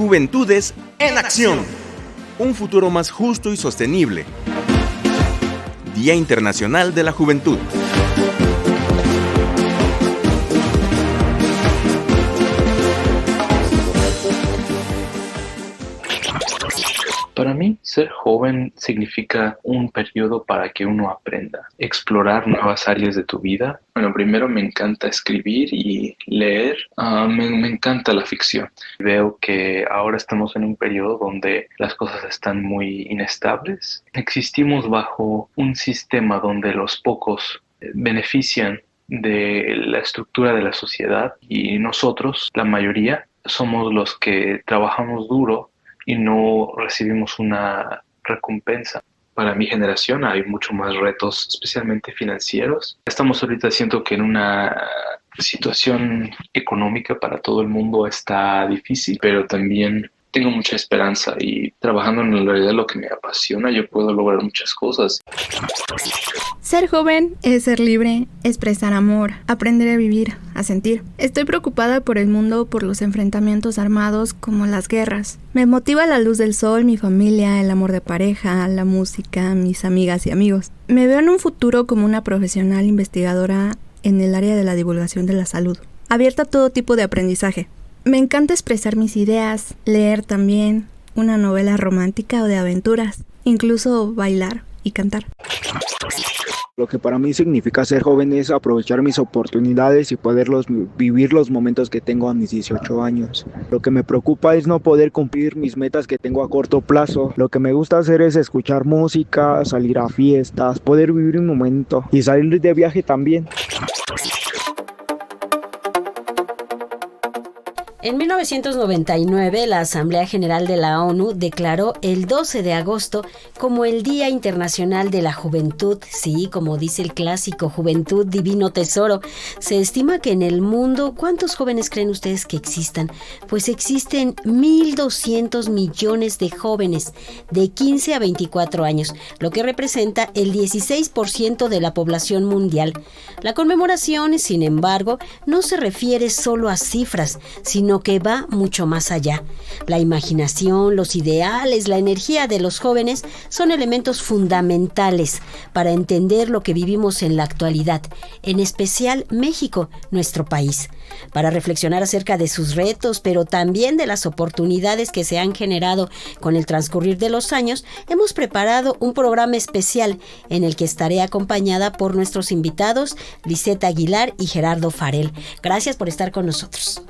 Juventudes en Acción. Un futuro más justo y sostenible. Día Internacional de la Juventud. Para mí, ser joven significa un periodo para que uno aprenda, explorar nuevas áreas de tu vida. Bueno, primero me encanta escribir y leer. Me encanta la ficción. Veo que ahora estamos en un periodo donde las cosas están muy inestables. Existimos bajo un sistema donde los pocos benefician de la estructura de la sociedad y nosotros, la mayoría, somos los que trabajamos duro y no recibimos una recompensa. Para mi generación hay mucho más retos, especialmente financieros. Estamos ahorita siento que en una situación económica para todo el mundo está difícil, pero también tengo mucha esperanza y trabajando en la realidad lo que me apasiona, yo puedo lograr muchas cosas. Ser joven es ser libre, expresar amor, aprender a vivir, a sentir. Estoy preocupada por el mundo, por los enfrentamientos armados como las guerras. Me motiva la luz del sol, mi familia, el amor de pareja, la música, mis amigas y amigos. Me veo en un futuro como una profesional investigadora en el área de la divulgación de la salud, abierta a todo tipo de aprendizaje. Me encanta expresar mis ideas, leer también, una novela romántica o de aventuras, incluso bailar y cantar. Lo que para mí significa ser joven es aprovechar mis oportunidades y poderlos vivir los momentos que tengo a mis 18 años. Lo que me preocupa es no poder cumplir mis metas que tengo a corto plazo. Lo que me gusta hacer es escuchar música, salir a fiestas, poder vivir un momento y salir de viaje también. En 1999, la Asamblea General de la ONU declaró el 12 de agosto como el Día Internacional de la Juventud. Sí, como dice el clásico, juventud, divino tesoro. Se estima que en el mundo, ¿cuántos jóvenes creen ustedes que existan? Pues existen 1.200 millones de jóvenes de 15 a 24 años, lo que representa el 16% de la población mundial. La conmemoración, sin embargo, no se refiere solo a cifras, sino que va mucho más allá. La imaginación, los ideales, la energía de los jóvenes son elementos fundamentales para entender lo que vivimos en la actualidad, en especial México, nuestro país, para reflexionar acerca de sus retos, pero también de las oportunidades que se han generado con el transcurrir de los años. Hemos preparado un programa especial en el que estaré acompañada por nuestros invitados, Lisette Aguilar y Gerardo Farel. Gracias por estar con nosotros.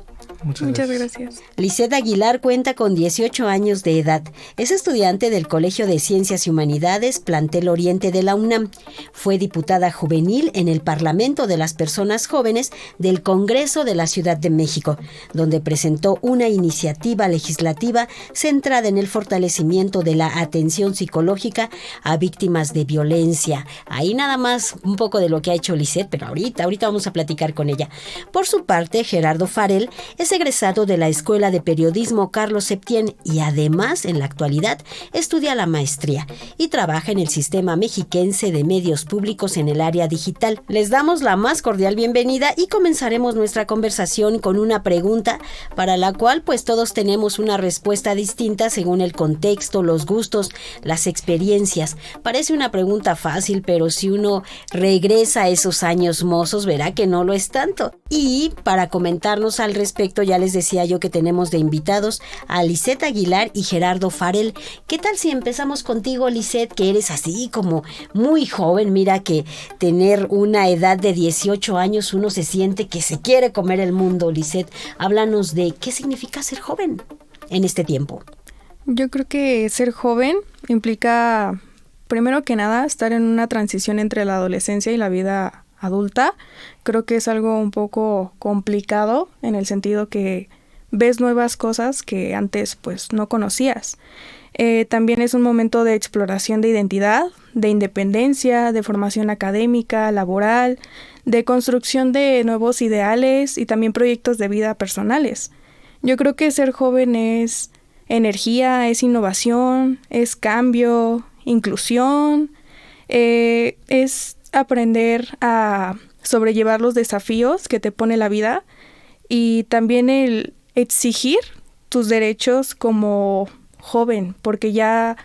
Muchas gracias. Lisette Aguilar cuenta con 18 años de edad. Es estudiante del Colegio de Ciencias y Humanidades, plantel Oriente de la UNAM. Fue diputada juvenil en el Parlamento de las Personas Jóvenes del Congreso de la Ciudad de México, donde presentó una iniciativa legislativa centrada en el fortalecimiento de la atención psicológica a víctimas de violencia. Ahí nada más un poco de lo que ha hecho Lisette, pero ahorita vamos a platicar con ella. Por su parte, Gerardo Farel es egresado de la Escuela de Periodismo Carlos Septién y además, en la actualidad, estudia la maestría y trabaja en el Sistema Mexiquense de Medios Públicos en el área digital. Les damos la más cordial bienvenida y comenzaremos nuestra conversación con una pregunta para la cual pues todos tenemos una respuesta distinta según el contexto, los gustos, las experiencias. Parece una pregunta fácil, pero si uno regresa a esos años mozos verá que no lo es tanto. Y para comentarnos al respecto, ya les decía yo que tenemos de invitados a Lisette Aguilar y Gerardo Farel. ¿Qué tal si empezamos contigo, Lisette, que eres así como muy joven? Mira que tener una edad de 18 años uno se siente que se quiere comer el mundo. Lisette, háblanos de qué significa ser joven en este tiempo. Yo creo que ser joven implica, primero que nada, estar en una transición entre la adolescencia y la vida adulta. Creo que es algo un poco complicado en el sentido que ves nuevas cosas que antes pues no conocías. También es un momento de exploración de identidad, de independencia, de formación académica, laboral, de construcción de nuevos ideales y también proyectos de vida personales. Yo creo que ser joven es energía, es innovación, es cambio, inclusión, es aprender a sobrellevar los desafíos que te pone la vida y también el exigir tus derechos como joven, porque ya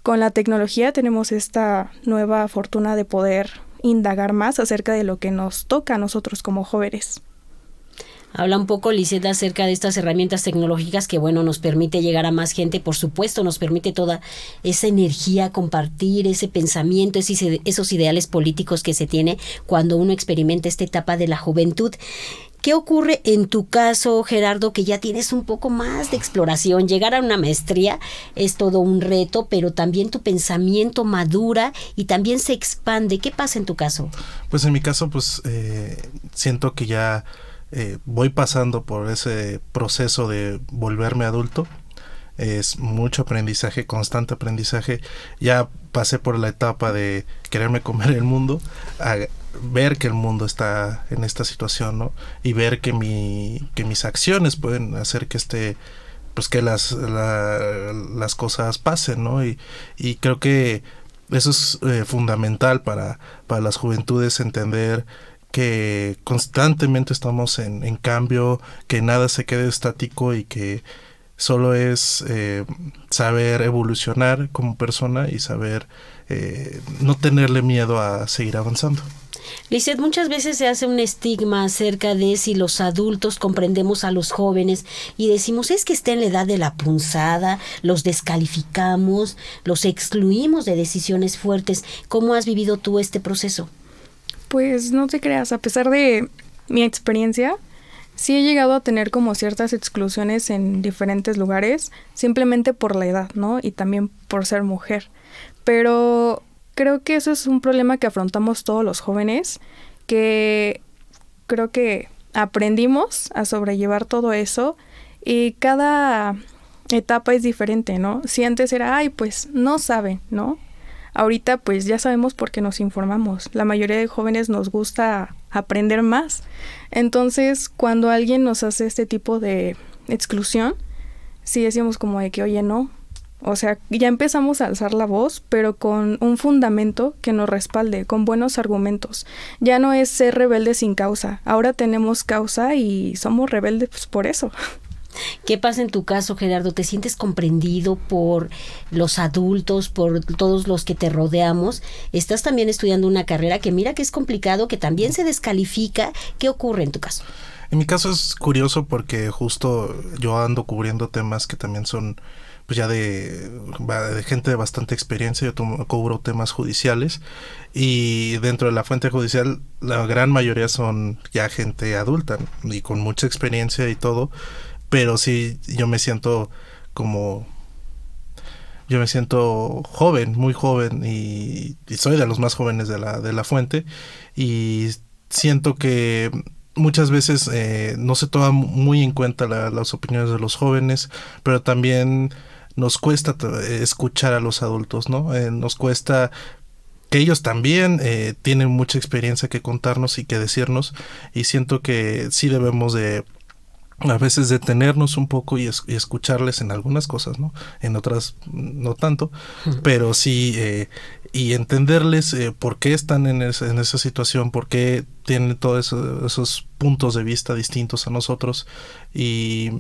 con la tecnología tenemos esta nueva fortuna de poder indagar más acerca de lo que nos toca a nosotros como jóvenes. Habla un poco, Lisette, acerca de estas herramientas tecnológicas que, bueno, nos permite llegar a más gente, por supuesto, nos permite toda esa energía, compartir ese pensamiento, esos ideales políticos que se tiene cuando uno experimenta esta etapa de la juventud. ¿Qué ocurre en tu caso, Gerardo, que ya tienes un poco más de exploración? Llegar a una maestría es todo un reto, pero también tu pensamiento madura y también se expande. ¿Qué pasa en tu caso? Pues en mi caso, siento que ya voy pasando por ese proceso de volverme adulto. Es mucho aprendizaje, constante aprendizaje. Ya pasé por la etapa de quererme comer el mundo, a ver que el mundo está en esta situación, ¿no? Y ver que mis acciones pueden hacer que que las cosas pasen, ¿no? Y creo que eso es fundamental para las juventudes, entender que constantemente estamos en cambio, que nada se quede estático y que solo es saber evolucionar como persona y saber no tenerle miedo a seguir avanzando. Lisette, muchas veces se hace un estigma acerca de si los adultos comprendemos a los jóvenes y decimos, es que está en la edad de la punzada, los descalificamos, los excluimos de decisiones fuertes. ¿Cómo has vivido tú este proceso? Pues no te creas, a pesar de mi experiencia, sí he llegado a tener como ciertas exclusiones en diferentes lugares, simplemente por la edad, ¿no? Y también por ser mujer. Pero creo que eso es un problema que afrontamos todos los jóvenes, que creo que aprendimos a sobrellevar todo eso y cada etapa es diferente, ¿no? Si antes era, pues no saben, ¿no? Ahorita pues ya sabemos porque nos informamos. La mayoría de jóvenes nos gusta aprender más. Entonces, cuando alguien nos hace este tipo de exclusión, sí decimos como de que, oye, no. O sea, ya empezamos a alzar la voz, pero con un fundamento que nos respalde, con buenos argumentos. Ya no es ser rebelde sin causa. Ahora tenemos causa y somos rebeldes pues, por eso. ¿Qué pasa en tu caso, Gerardo? ¿Te sientes comprendido por los adultos, por todos los que te rodeamos? Estás también estudiando una carrera que mira que es complicado, que también se descalifica. ¿Qué ocurre en tu caso? En mi caso es curioso porque justo yo ando cubriendo temas que también son pues ya de gente de bastante experiencia. Yo cubro temas judiciales y dentro de la fuente judicial la gran mayoría son ya gente adulta, ¿no? Y con mucha experiencia y todo. Pero sí, yo me siento joven, muy joven y soy de los más jóvenes de la fuente y siento que muchas veces no se toma muy en cuenta las opiniones de los jóvenes, pero también nos cuesta escuchar a los adultos, ¿no? Nos cuesta que ellos también tienen mucha experiencia que contarnos y que decirnos y siento que sí debemos de a veces detenernos un poco y escucharles en algunas cosas, ¿no? En otras no tanto, pero sí y entenderles por qué están en esa situación, por qué tienen todos esos puntos de vista distintos a nosotros y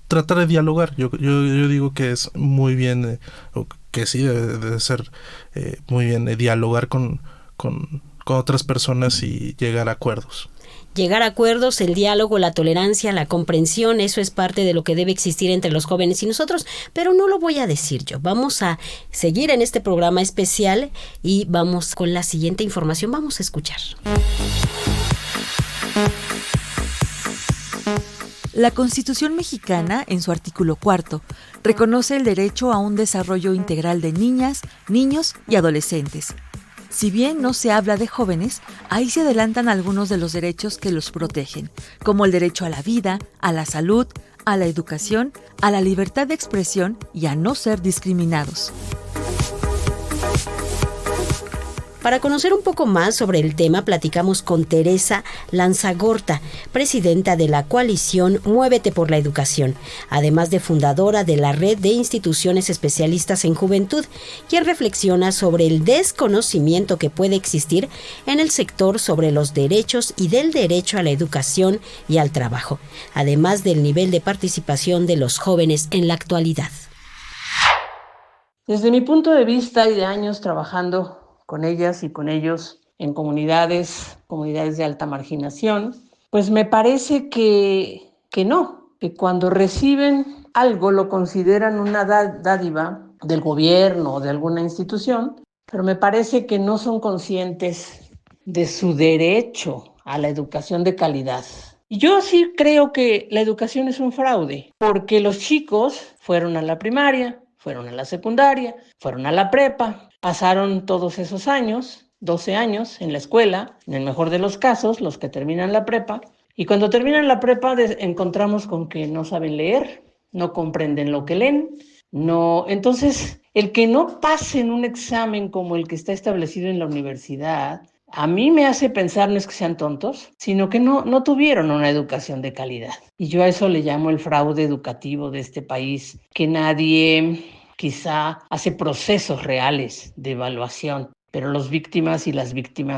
tratar de dialogar. Yo digo que es muy bien, que sí debe ser muy bien dialogar con otras personas y llegar a acuerdos. Llegar a acuerdos, el diálogo, la tolerancia, la comprensión, eso es parte de lo que debe existir entre los jóvenes y nosotros, pero no lo voy a decir yo. Vamos a seguir en este programa especial y vamos con la siguiente información. Vamos a escuchar. La Constitución mexicana, en su artículo 4, reconoce el derecho a un desarrollo integral de niñas, niños y adolescentes. Si bien no se habla de jóvenes, ahí se adelantan algunos de los derechos que los protegen, como el derecho a la vida, a la salud, a la educación, a la libertad de expresión y a no ser discriminados. Para conocer un poco más sobre el tema, platicamos con Teresa Lanzagorta, presidenta de la coalición Muévete por la Educación, además de fundadora de la Red de Instituciones Especialistas en Juventud, quien reflexiona sobre el desconocimiento que puede existir en el sector sobre los derechos y del derecho a la educación y al trabajo, además del nivel de participación de los jóvenes en la actualidad. Desde mi punto de vista y de años trabajando con ellas y con ellos en comunidades de alta marginación, pues me parece que cuando reciben algo lo consideran una dádiva del gobierno o de alguna institución, pero me parece que no son conscientes de su derecho a la educación de calidad. Y yo sí creo que la educación es un fraude, porque los chicos fueron a la primaria, fueron a la secundaria, fueron a la prepa, pasaron todos esos años, 12 años en la escuela, en el mejor de los casos, los que terminan la prepa, y cuando terminan la prepa encontramos con que no saben leer, no comprenden lo que leen, entonces el que no pasen un examen como el que está establecido en la universidad, a mí me hace pensar no es que sean tontos, sino que no tuvieron una educación de calidad. Y yo a eso le llamo el fraude educativo de este país, que nadie quizá hace procesos reales de evaluación, pero las víctimas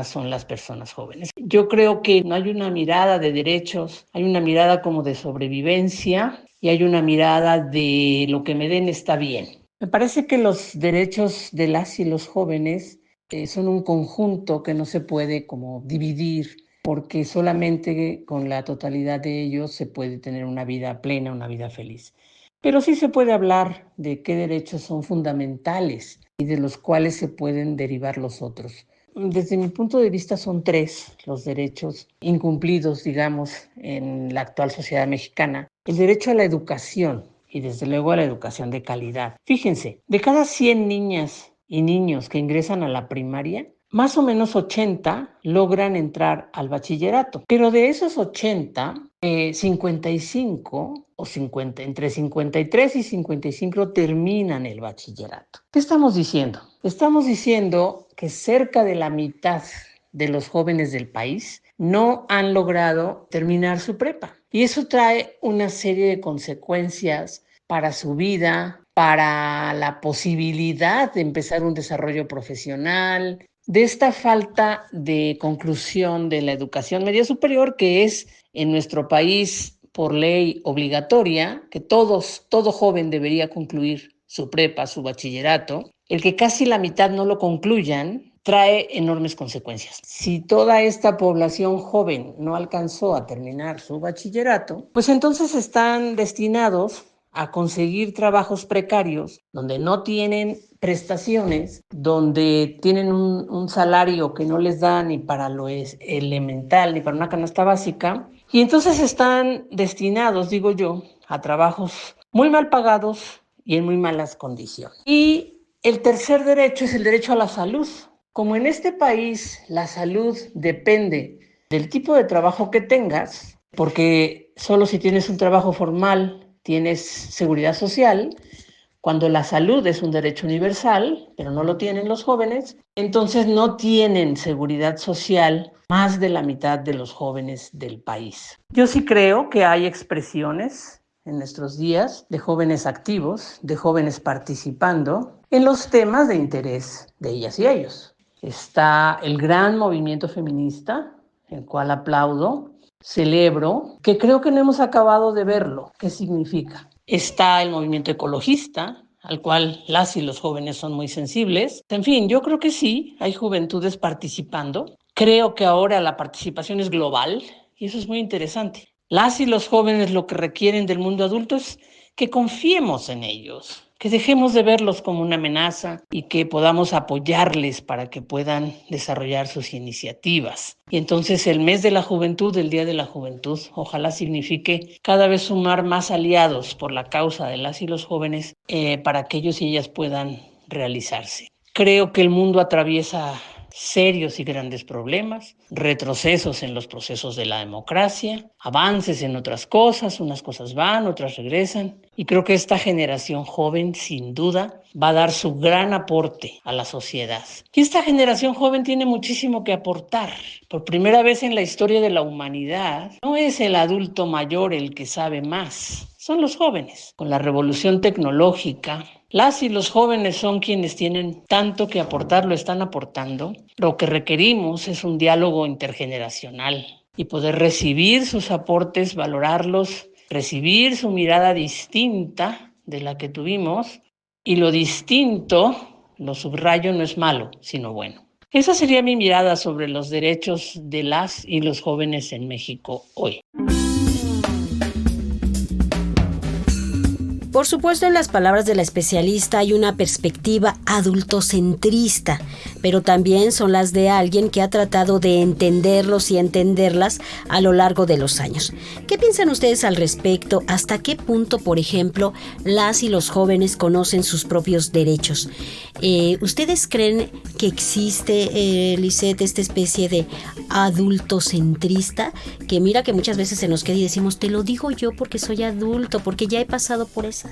son las personas jóvenes. Yo creo que no hay una mirada de derechos, hay una mirada como de sobrevivencia y hay una mirada de lo que me den está bien. Me parece que los derechos de las y los jóvenes son un conjunto que no se puede como dividir, porque solamente con la totalidad de ellos se puede tener una vida plena, una vida feliz. Pero sí se puede hablar de qué derechos son fundamentales y de los cuales se pueden derivar los otros. Desde mi punto de vista son 3 los derechos incumplidos, digamos, en la actual sociedad mexicana. El derecho a la educación y desde luego a la educación de calidad. Fíjense, de cada 100 niñas y niños que ingresan a la primaria, más o menos 80 logran entrar al bachillerato. Pero de esos 80, 55 o 50, entre 53 y 55 terminan el bachillerato. ¿Qué estamos diciendo? Estamos diciendo que cerca de la mitad de los jóvenes del país no han logrado terminar su prepa. Y eso trae una serie de consecuencias para su vida, para la posibilidad de empezar un desarrollo profesional, de esta falta de conclusión de la educación media superior, que es en nuestro país por ley obligatoria, que todo joven debería concluir su prepa, su bachillerato. El que casi la mitad no lo concluyan trae enormes consecuencias. Si toda esta población joven no alcanzó a terminar su bachillerato, pues entonces están destinados a conseguir trabajos precarios donde no tienen prestaciones, donde tienen un salario que no les da ni para lo elemental ni para una canasta básica, y entonces están destinados, digo yo, a trabajos muy mal pagados y en muy malas condiciones. Y el tercer derecho es el derecho a la salud. Como en este país la salud depende del tipo de trabajo que tengas, porque solo si tienes un trabajo formal tienes seguridad social, cuando la salud es un derecho universal, pero no lo tienen los jóvenes, entonces no tienen seguridad social más de la mitad de los jóvenes del país. Yo sí creo que hay expresiones en nuestros días de jóvenes activos, de jóvenes participando en los temas de interés de ellas y ellos. Está el gran movimiento feminista, el cual aplaudo, celebro, que creo que no hemos acabado de verlo. ¿Qué significa? Está el movimiento ecologista, al cual las y los jóvenes son muy sensibles. En fin, yo creo que sí, hay juventudes participando. Creo que ahora la participación es global y eso es muy interesante. Las y los jóvenes lo que requieren del mundo adulto es que confiemos en ellos, que dejemos de verlos como una amenaza y que podamos apoyarles para que puedan desarrollar sus iniciativas. Y entonces el mes de la juventud, el Día de la Juventud, ojalá signifique cada vez sumar más aliados por la causa de las y los jóvenes para que ellos y ellas puedan realizarse. Creo que el mundo atraviesa serios y grandes problemas, retrocesos en los procesos de la democracia, avances en otras cosas, unas cosas van, otras regresan. Y creo que esta generación joven, sin duda, va a dar su gran aporte a la sociedad. Y esta generación joven tiene muchísimo que aportar. Por primera vez en la historia de la humanidad, no es el adulto mayor el que sabe más, son los jóvenes. Con la revolución tecnológica, las y los jóvenes son quienes tienen tanto que aportar, lo están aportando. Lo que requerimos es un diálogo intergeneracional y poder recibir sus aportes, valorarlos, recibir su mirada distinta de la que tuvimos. Y lo distinto, lo subrayo, no es malo, sino bueno. Esa sería mi mirada sobre los derechos de las y los jóvenes en México hoy. Por supuesto, en las palabras de la especialista hay una perspectiva adultocentrista, pero también son las de alguien que ha tratado de entenderlos y entenderlas a lo largo de los años. ¿Qué piensan ustedes al respecto? ¿Hasta qué punto, por ejemplo, las y los jóvenes conocen sus propios derechos? ¿Ustedes creen que existe, Lisette, esta especie de adultocentrista? Que mira que muchas veces se nos queda y decimos, te lo digo yo porque soy adulto, porque ya he pasado por esas.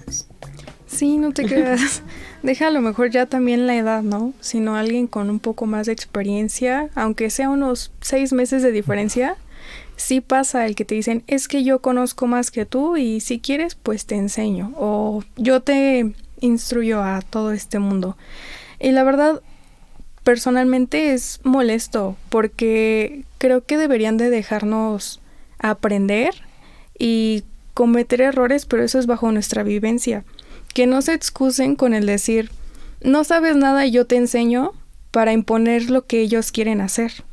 Sí, no te creas. Deja a lo mejor ya también la edad, ¿no? Sino alguien con un poco más de experiencia, aunque sea unos 6 meses de diferencia, sí pasa el que te dicen, es que yo conozco más que tú y si quieres, pues te enseño. O yo te instruyo a todo este mundo. Y la verdad, personalmente es molesto porque creo que deberían de dejarnos aprender y cometer errores, pero eso es bajo nuestra vivencia. Que no se excusen con el decir, no sabes nada y yo te enseño para imponer lo que ellos quieren hacer.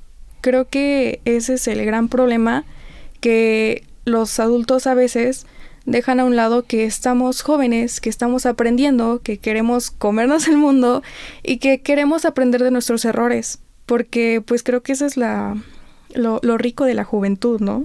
Creo que ese es el gran problema, que los adultos a veces dejan a un lado que estamos jóvenes, que estamos aprendiendo, que queremos comernos el mundo y que queremos aprender de nuestros errores, porque pues creo que eso es lo rico de la juventud, ¿no?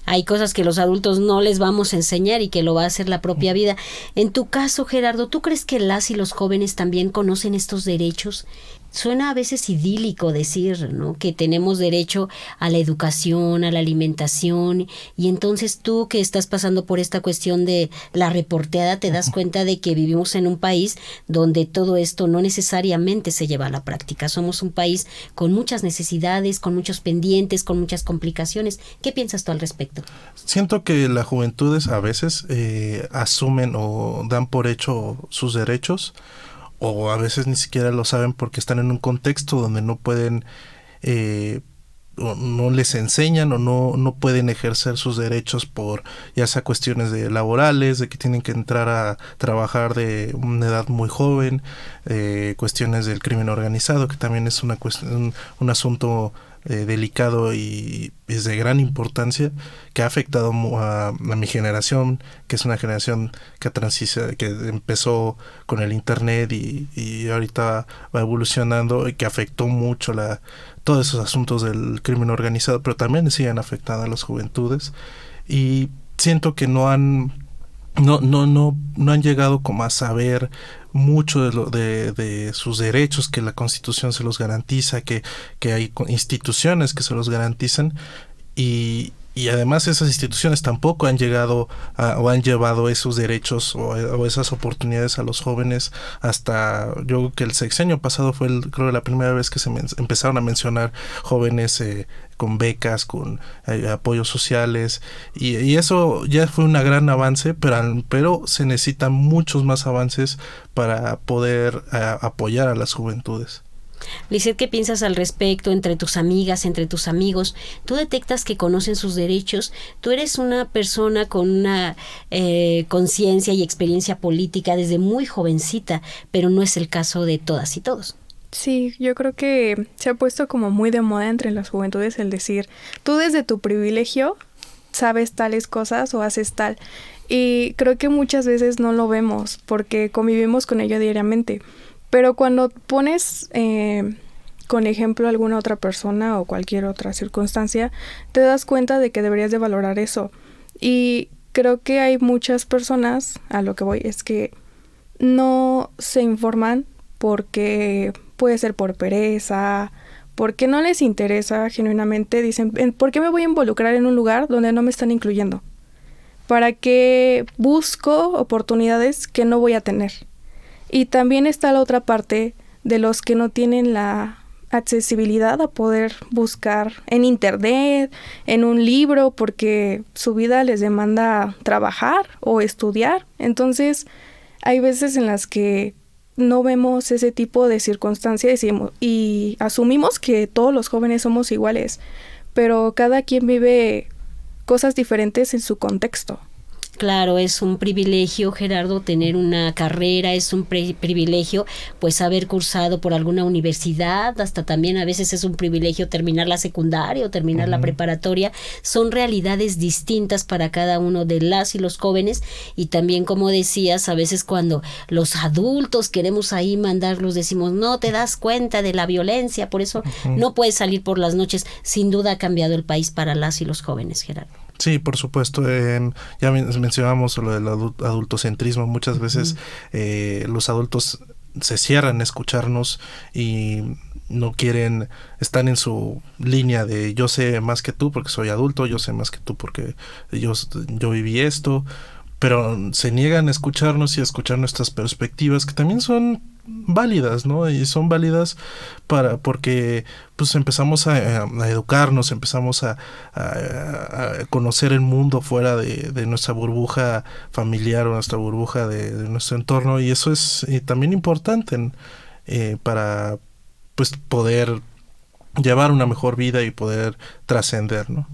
Hay cosas que los adultos no les vamos a enseñar y que lo va a hacer la propia vida. En tu caso, Gerardo, ¿tú crees que las y los jóvenes también conocen estos derechos? Suena a veces idílico decir, ¿no?, que tenemos derecho a la educación, a la alimentación, y entonces tú que estás pasando por esta cuestión de la reporteada te das cuenta de que vivimos en un país donde todo esto no necesariamente se lleva a la práctica. Somos un país con muchas necesidades, con muchos pendientes, con muchas complicaciones. ¿Qué piensas tú al respecto? Siento que las juventudes a veces asumen o dan por hecho sus derechos, o a veces ni siquiera lo saben porque están en un contexto donde no pueden, o no les enseñan o no pueden ejercer sus derechos por ya sea cuestiones de laborales, de que tienen que entrar a trabajar de una edad muy joven, cuestiones del crimen organizado, que también es una cuestión, un asunto delicado y es de gran importancia, que ha afectado a mi generación, que es una generación que empezó con el internet y ahorita va evolucionando, y que afectó mucho todos esos asuntos del crimen organizado, pero también siguen afectando a las juventudes, y siento que no han llegado como a saber mucho de sus derechos, que la Constitución se los garantiza, que hay instituciones que se los garantizan, y además esas instituciones tampoco han llegado o han llevado esos derechos o esas oportunidades a los jóvenes hasta, yo creo que el sexenio pasado fue creo la primera vez que se empezaron a mencionar jóvenes con becas, con apoyos sociales, y eso ya fue un gran avance, pero se necesitan muchos más avances para poder apoyar a las juventudes. Lisette, ¿qué piensas al respecto? Entre tus amigas, entre tus amigos, ¿tú detectas que conocen sus derechos? Tú eres una persona con una conciencia y experiencia política desde muy jovencita, pero no es el caso de todas y todos. Sí, yo creo que se ha puesto como muy de moda entre las juventudes el decir, tú desde tu privilegio sabes tales cosas o haces tal. Y creo que muchas veces no lo vemos porque convivimos con ello diariamente. Pero cuando pones con ejemplo a alguna otra persona o cualquier otra circunstancia, te das cuenta de que deberías de valorar eso. Y creo que hay muchas personas, a lo que voy, es que no se informan porque puede ser por pereza, porque no les interesa genuinamente, dicen, ¿por qué me voy a involucrar en un lugar donde no me están incluyendo? ¿Para qué busco oportunidades que no voy a tener? Y también está la otra parte de los que no tienen la accesibilidad a poder buscar en internet, en un libro, porque su vida les demanda trabajar o estudiar. Entonces, hay veces en las que no vemos ese tipo de circunstancias y asumimos que todos los jóvenes somos iguales, pero cada quien vive cosas diferentes en su contexto. Claro, es un privilegio, Gerardo, tener una carrera, es un privilegio pues haber cursado por alguna universidad, hasta también a veces es un privilegio terminar la secundaria o terminar la preparatoria. Son realidades distintas para cada uno de las y los jóvenes, y también, como decías, a veces cuando los adultos queremos ahí mandarlos, decimos, no te das cuenta de la violencia, por eso no puedes salir por las noches. Sin duda ha cambiado el país para las y los jóvenes, Gerardo. Sí, por supuesto. Ya mencionábamos lo del adultocentrismo. Muchas veces los adultos se cierran a escucharnos y no quieren, están en su línea de yo sé más que tú porque soy adulto, yo sé más que tú porque yo viví esto, pero se niegan a escucharnos y a escuchar nuestras perspectivas, que también son válidas, ¿no? Y son válidas porque pues empezamos a educarnos, empezamos a conocer el mundo fuera de nuestra burbuja familiar o nuestra burbuja de nuestro entorno, y eso es también importante para pues poder llevar una mejor vida y poder trascender, ¿no?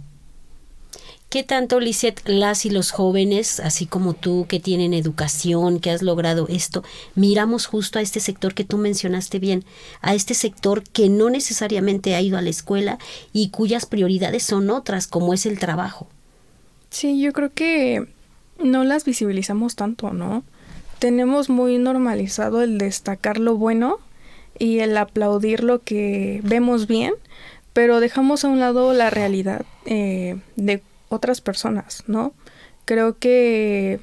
¿Qué tanto, Lisette, las y los jóvenes, así como tú, que tienen educación, que has logrado esto, miramos justo a este sector que tú mencionaste bien, a este sector que no necesariamente ha ido a la escuela y cuyas prioridades son otras, como es el trabajo? Sí, yo creo que no las visibilizamos tanto, ¿no? Tenemos muy normalizado el destacar lo bueno y el aplaudir lo que vemos bien, pero dejamos a un lado la realidad de otras personas, ¿no? Creo que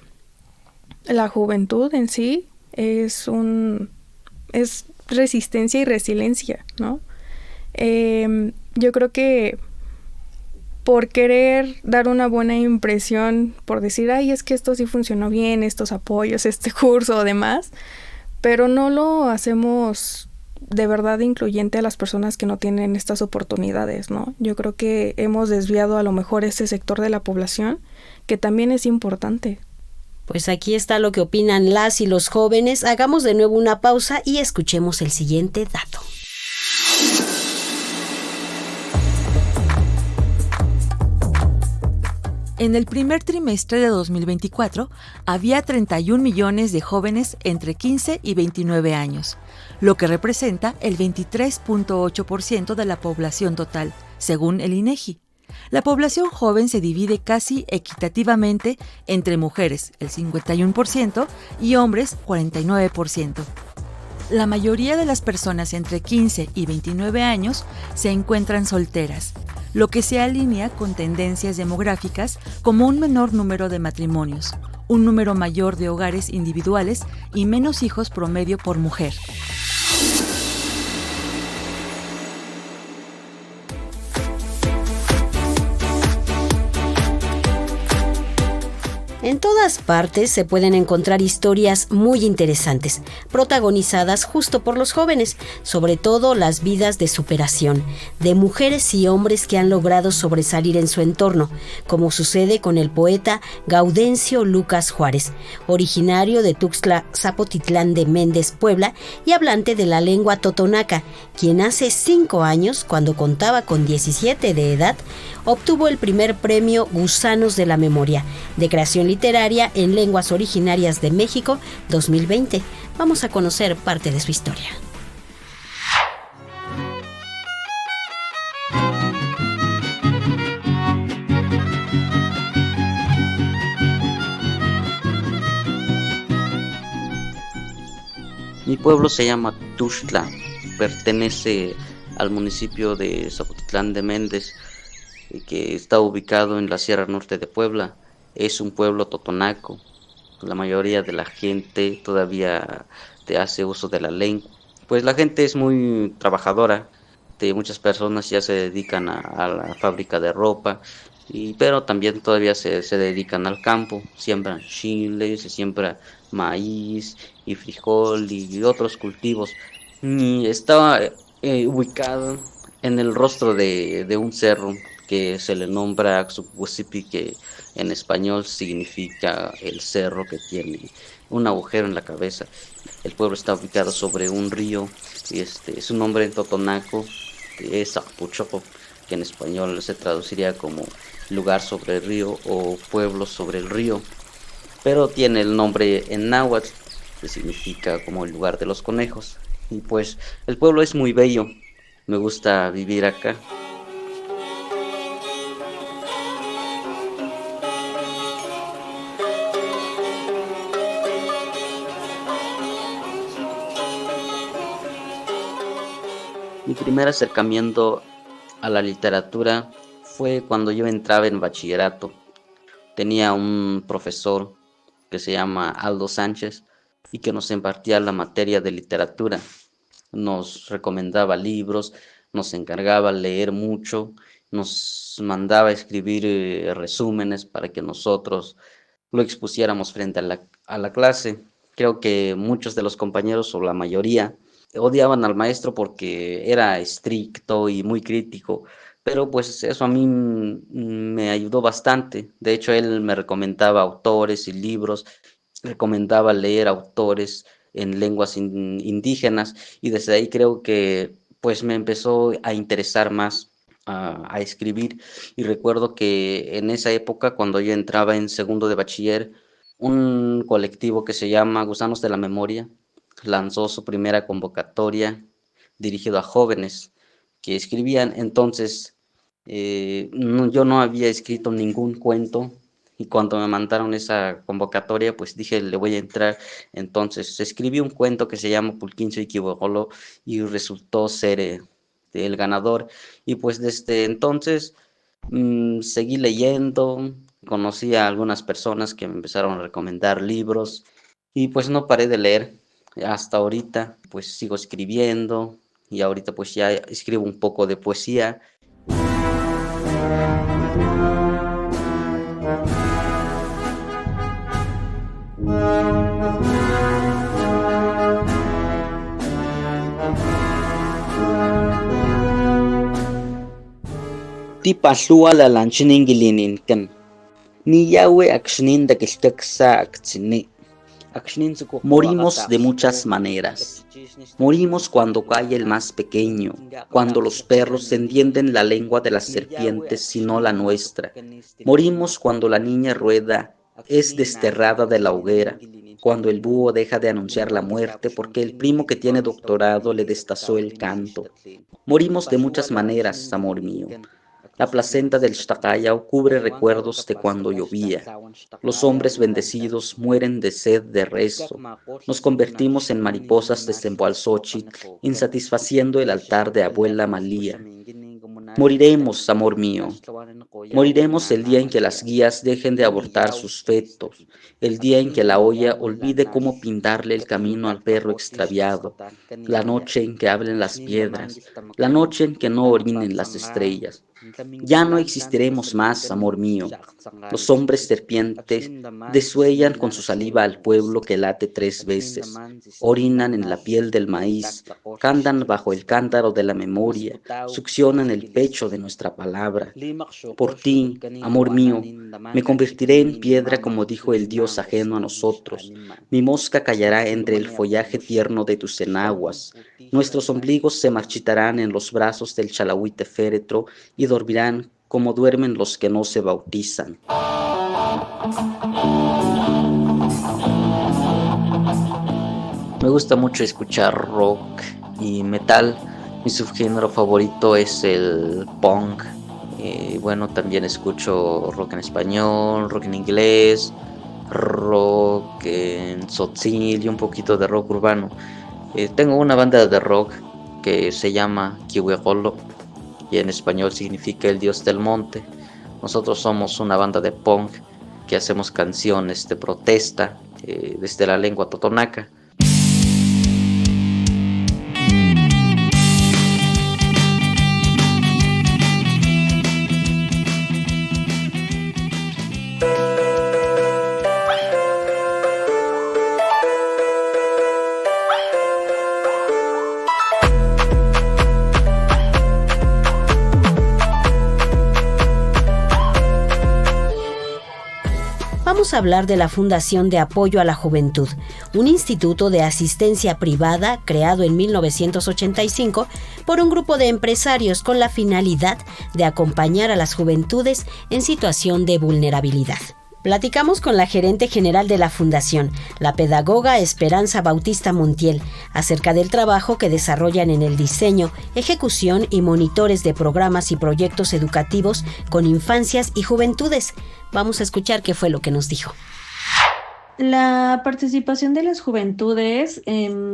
la juventud en sí es resistencia y resiliencia, ¿no? Yo creo que por querer dar una buena impresión, por decir, ay, es que esto sí funcionó bien, estos apoyos, este curso o demás, pero no lo hacemos de verdad incluyente a las personas que no tienen estas oportunidades, ¿no? Yo creo que hemos desviado a lo mejor ese sector de la población, que también es importante. Pues aquí está lo que opinan las y los jóvenes. Hagamos de nuevo una pausa y escuchemos el siguiente dato. En el primer trimestre de 2024, había 31 millones de jóvenes entre 15 y 29 años, lo que representa el 23.8% de la población total, según el INEGI. La población joven se divide casi equitativamente entre mujeres, el 51%, y hombres, 49%. La mayoría de las personas entre 15 y 29 años se encuentran solteras, lo que se alinea con tendencias demográficas como un menor número de matrimonios, un número mayor de hogares individuales y menos hijos promedio por mujer. En todas partes se pueden encontrar historias muy interesantes, protagonizadas justo por los jóvenes, sobre todo las vidas de superación, de mujeres y hombres que han logrado sobresalir en su entorno, como sucede con el poeta Gaudencio Lucas Juárez, originario de Tuxtla Zapotitlán de Méndez, Puebla, y hablante de la lengua totonaca, quien hace 5 años, cuando contaba con 17 de edad, obtuvo el primer premio Gusanos de la Memoria, de creación literaria en lenguas originarias de México 2020. Vamos a conocer parte de su historia. Mi pueblo se llama Tuxtla, pertenece al municipio de Zapotitlán de Méndez, que está ubicado en la Sierra Norte de Puebla. Es un pueblo totonaco. La mayoría de la gente todavía hace uso de la lengua. Pues la gente es muy trabajadora, muchas personas ya se dedican a la fábrica de ropa, pero también todavía se dedican al campo, siembran chile, se siembra maíz y frijol y otros cultivos. Y estaba ubicado en el rostro de un cerro que se le nombra Axuquisipi, que en español significa el cerro que tiene un agujero en la cabeza. El pueblo está ubicado sobre un río, y su nombre en totonaco es Acpuchoco, que en español se traduciría como lugar sobre el río o pueblo sobre el río, pero tiene el nombre en náhuatl, que significa como el lugar de los conejos. Y pues el pueblo es muy bello, me gusta vivir acá. Mi primer acercamiento a la literatura fue cuando yo entraba en bachillerato. Tenía un profesor que se llama Aldo Sánchez y que nos impartía la materia de literatura. Nos recomendaba libros, nos encargaba leer mucho, nos mandaba escribir resúmenes para que nosotros lo expusiéramos frente a la clase. Creo que muchos de los compañeros, o la mayoría, odiaban al maestro porque era estricto y muy crítico, pero pues eso a mí me ayudó bastante. De hecho, él me recomendaba autores y libros, recomendaba leer autores en lenguas indígenas, y desde ahí creo que pues me empezó a interesar más a escribir. Y recuerdo que en esa época, cuando yo entraba en segundo de bachiller, un colectivo que se llama Gusanos de la Memoria lanzó su primera convocatoria dirigido a jóvenes que escribían. Entonces yo no había escrito ningún cuento, y cuando me mandaron esa convocatoria, pues dije, le voy a entrar. Entonces escribí un cuento que se llama Pulquincho y Kibogolo, y resultó ser el ganador. Y pues desde entonces seguí leyendo, conocí a algunas personas que me empezaron a recomendar libros, y pues no paré de leer. Hasta ahorita pues sigo escribiendo, y ahorita pues ya escribo un poco de poesía. Ti pasua la lanchiningilinинкэн. Ni yawe akshnin da kishtaksa aktsini. Morimos de muchas maneras. Morimos cuando cae el más pequeño, cuando los perros entienden la lengua de las serpientes y no la nuestra. Morimos cuando la niña rueda es desterrada de la hoguera, cuando el búho deja de anunciar la muerte porque el primo que tiene doctorado le destazó el canto. Morimos de muchas maneras, amor mío. La placenta del Xtacayao cubre recuerdos de cuando llovía. Los hombres bendecidos mueren de sed de rezo. Nos convertimos en mariposas de Cempoalxóchitl, insatisfaciendo el altar de abuela Malía. Moriremos, amor mío. Moriremos el día en que las guías dejen de abortar sus fetos, el día en que la olla olvide cómo pintarle el camino al perro extraviado, la noche en que hablen las piedras, la noche en que no orinen las estrellas. Ya no existiremos más, amor mío. Los hombres serpientes desuellan con su saliva al pueblo que late 3 veces, orinan en la piel del maíz, cantan bajo el cántaro de la memoria, succionan el pecho de nuestra palabra. Por ti, amor mío, me convertiré en piedra como dijo el Dios ajeno a nosotros. Mi mosca callará entre el follaje tierno de tus enaguas. Nuestros ombligos se marchitarán en los brazos del chalahuite féretro y dormirán como duermen los que no se bautizan. Me gusta mucho escuchar rock y metal. Mi subgénero favorito es el punk. Bueno, también escucho rock en español, rock en inglés, rock en tzotzil y un poquito de rock urbano. Tengo una banda de rock que se llama Kiwegolo, y en español significa el dios del monte. Nosotros somos una banda de punk que hacemos canciones de protesta desde la lengua totonaca. vamos a hablar de la Fundación de Apoyo a la Juventud, un instituto de asistencia privada creado en 1985 por un grupo de empresarios con la finalidad de acompañar a las juventudes en situación de vulnerabilidad. Platicamos con la gerente general de la Fundación, la pedagoga Esperanza Bautista Montiel, acerca del trabajo que desarrollan en el diseño, ejecución y monitores de programas y proyectos educativos con infancias y juventudes. Vamos a escuchar qué fue lo que nos dijo. La participación de las juventudes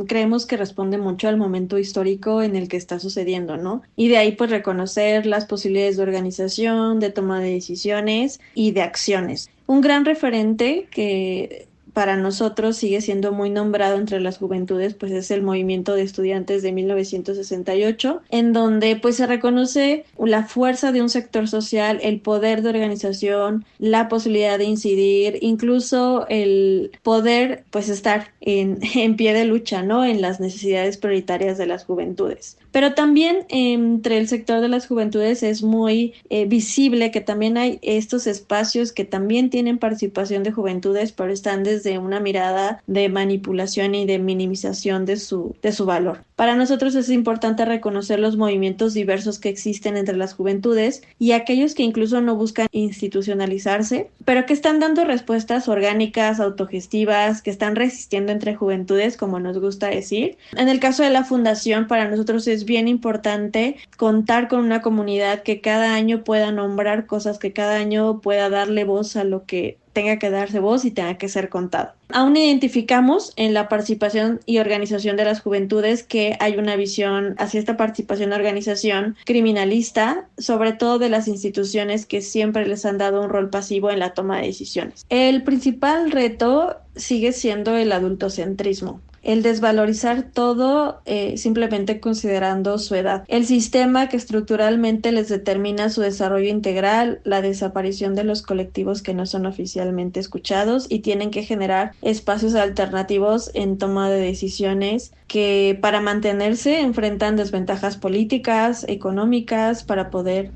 creemos que responde mucho al momento histórico en el que está sucediendo, ¿no? Y de ahí pues reconocer las posibilidades de organización, de toma de decisiones y de acciones. Un gran referente que para nosotros sigue siendo muy nombrado entre las juventudes, pues es el movimiento de estudiantes de 1968, en donde pues se reconoce la fuerza de un sector social, el poder de organización, la posibilidad de incidir, incluso el poder pues estar en pie de lucha, ¿no? En las necesidades prioritarias de las juventudes. Pero también entre el sector de las juventudes es muy visible que también hay estos espacios que también tienen participación de juventudes, pero están desde una mirada de manipulación y de minimización de su valor. Para nosotros es importante reconocer los movimientos diversos que existen entre las juventudes y aquellos que incluso no buscan institucionalizarse, pero que están dando respuestas orgánicas, autogestivas, que están resistiendo entre juventudes, como nos gusta decir. En el caso de la Fundación, para nosotros es bien importante contar con una comunidad que cada año pueda nombrar cosas, que cada año pueda darle voz a lo que tenga que darse voz y tenga que ser contado. Aún identificamos en la participación y organización de las juventudes que hay una visión hacia esta participación y organización criminalista, sobre todo de las instituciones que siempre les han dado un rol pasivo en la toma de decisiones. El principal reto sigue siendo el adultocentrismo. El desvalorizar todo simplemente considerando su edad. El sistema que estructuralmente les determina su desarrollo integral, la desaparición de los colectivos que no son oficialmente escuchados y tienen que generar espacios alternativos en toma de decisiones que para mantenerse enfrentan desventajas políticas, económicas, para poder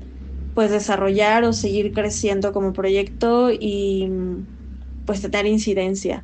pues desarrollar o seguir creciendo como proyecto y pues tener incidencia.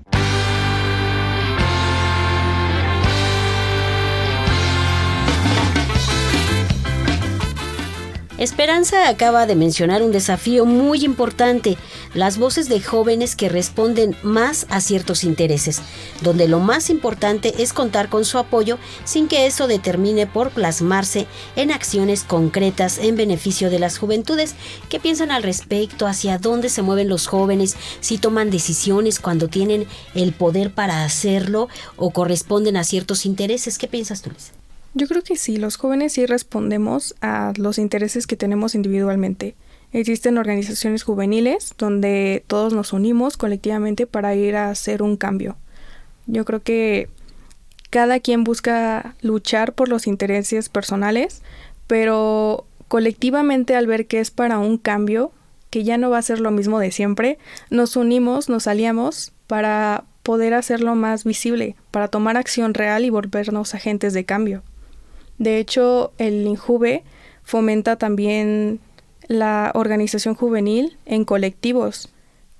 Esperanza acaba de mencionar un desafío muy importante, las voces de jóvenes que responden más a ciertos intereses, donde lo más importante es contar con su apoyo sin que eso determine por plasmarse en acciones concretas en beneficio de las juventudes. ¿Qué piensan al respecto? ¿Hacia dónde se mueven los jóvenes? ¿Si toman decisiones cuando tienen el poder para hacerlo o corresponden a ciertos intereses? ¿Qué piensas tú, Luis? Yo creo que sí, los jóvenes sí respondemos a los intereses que tenemos individualmente. Existen organizaciones juveniles donde todos nos unimos colectivamente para ir a hacer un cambio. Yo creo que cada quien busca luchar por los intereses personales, pero colectivamente al ver que es para un cambio, que ya no va a ser lo mismo de siempre, nos unimos, nos aliamos para poder hacerlo más visible, para tomar acción real y volvernos agentes de cambio. De hecho, el INJUVE fomenta también la organización juvenil en colectivos,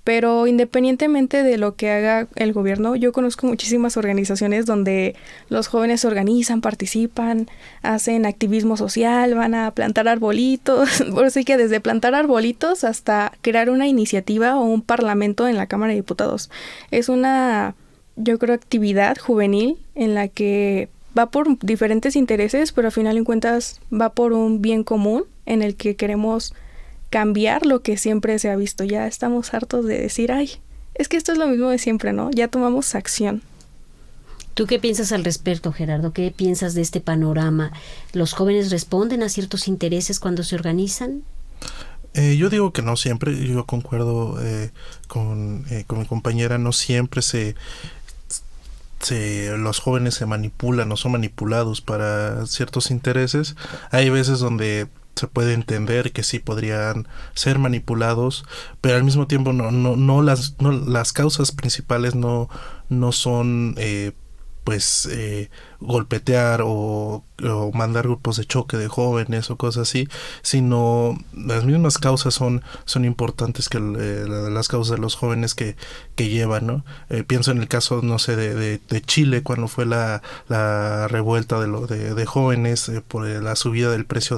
pero independientemente de lo que haga el gobierno, yo conozco muchísimas organizaciones donde los jóvenes se organizan, participan, hacen activismo social, van a plantar arbolitos, por así que desde plantar arbolitos hasta crear una iniciativa o un parlamento en la Cámara de Diputados. Es una, yo creo, actividad juvenil en la que va por diferentes intereses, pero al final en cuentas va por un bien común en el que queremos cambiar lo que siempre se ha visto. Ya estamos hartos de decir, ay, es que esto es lo mismo de siempre, ¿no? Ya tomamos acción. ¿Tú qué piensas al respecto, Gerardo? ¿Qué piensas de este panorama? ¿Los jóvenes responden a ciertos intereses cuando se organizan? Yo digo que no siempre. Yo concuerdo con mi compañera. No siempre los jóvenes se manipulan o son manipulados para ciertos intereses. Hay veces donde se puede entender que sí podrían ser manipulados, pero al mismo tiempo no las causas principales no son pues golpetear o mandar grupos de choque de jóvenes o cosas así, sino las mismas causas son importantes que las causas de los jóvenes que llevan, ¿no? Pienso en el caso, no sé, de Chile, cuando fue la revuelta de jóvenes por la subida del precio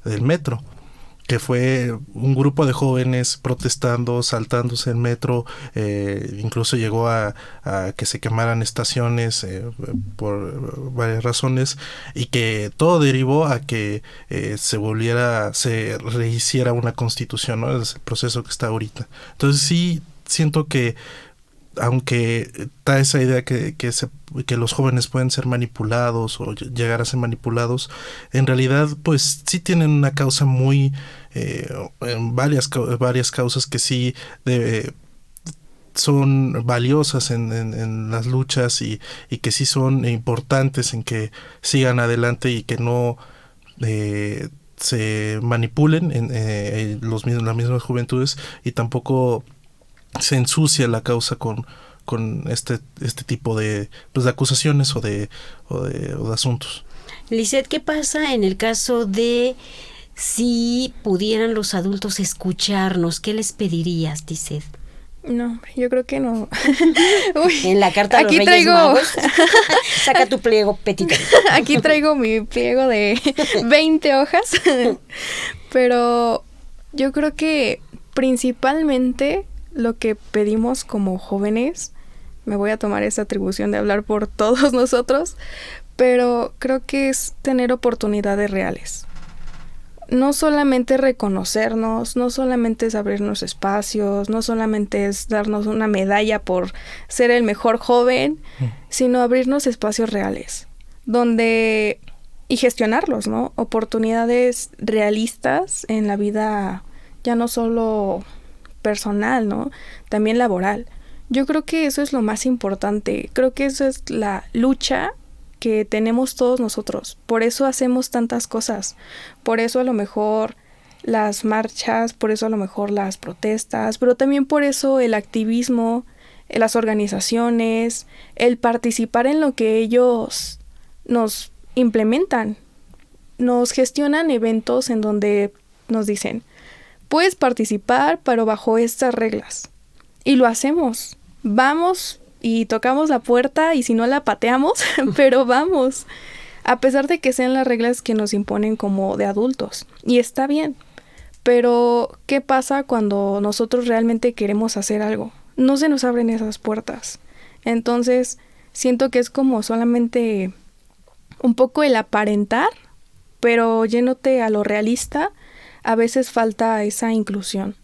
del metro, que fue un grupo de jóvenes protestando, saltándose el metro, incluso llegó a que se quemaran estaciones por varias razones, y que todo derivó a que se rehiciera una constitución, ¿no? Es el proceso que está ahorita. Entonces sí siento que, aunque está esa idea que los jóvenes pueden ser manipulados o llegar a ser manipulados, en realidad pues sí tienen una causa muy varias causas que sí son valiosas en las luchas y que sí son importantes en que sigan adelante y que no se manipulen en las mismas juventudes, y tampoco se ensucia la causa con este tipo de acusaciones o de asuntos. Lisette, ¿qué pasa en el caso de si pudieran los adultos escucharnos? ¿Qué les pedirías, Lisette? No, yo creo que no. En la carta de los Reyes Magos, saca tu pliego petito. Aquí traigo mi pliego de 20 hojas, pero yo creo que principalmente lo que pedimos como jóvenes, me voy a tomar esa atribución de hablar por todos nosotros, pero creo que es tener oportunidades reales. No solamente reconocernos, no solamente es abrirnos espacios, no solamente es darnos una medalla por ser el mejor joven, sino abrirnos espacios reales, y gestionarlos, ¿no? Oportunidades realistas en la vida, ya no solo personal, ¿no? También laboral. Yo creo que eso es lo más importante. Creo que eso es la lucha que tenemos todos nosotros. Por eso hacemos tantas cosas. Por eso a lo mejor las marchas, por eso a lo mejor las protestas, pero también por eso el activismo, las organizaciones, el participar en lo que ellos nos implementan. Nos gestionan eventos en donde nos dicen: puedes participar, pero bajo estas reglas. Y lo hacemos. Vamos y tocamos la puerta, y si no la pateamos, pero vamos. A pesar de que sean las reglas que nos imponen como de adultos. Y está bien. Pero, ¿qué pasa cuando nosotros realmente queremos hacer algo? No se nos abren esas puertas. Entonces, siento que es como solamente un poco el aparentar, pero yéndote a lo realista, a veces falta esa inclusión.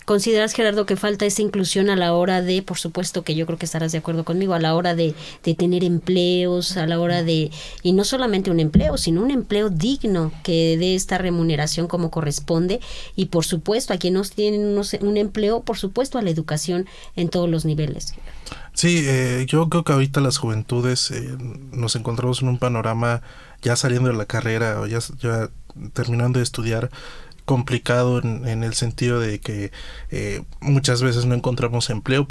¿Consideras, Gerardo, que falta esa inclusión a la hora de, por supuesto que yo creo que estarás de acuerdo conmigo, a la hora de tener empleos, a la hora de, y no solamente un empleo, sino un empleo digno que dé esta remuneración como corresponde, y por supuesto a quienes tienen un empleo, por supuesto a la educación en todos los niveles? Sí, yo creo que ahorita las juventudes nos encontramos en un panorama, ya saliendo de la carrera o ya terminando de estudiar, complicado en el sentido de que muchas veces no encontramos empleo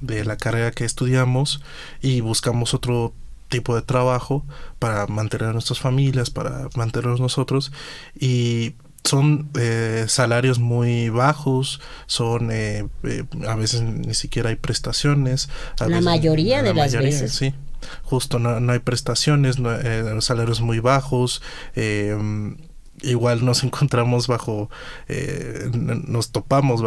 de la carrera que estudiamos, y buscamos otro tipo de trabajo para mantener a nuestras familias, para mantenernos nosotros, y son salarios muy bajos, son a veces ni siquiera hay prestaciones. La mayoría de las veces. Sí, justo no hay prestaciones, salarios muy bajos. Igual nos encontramos nos topamos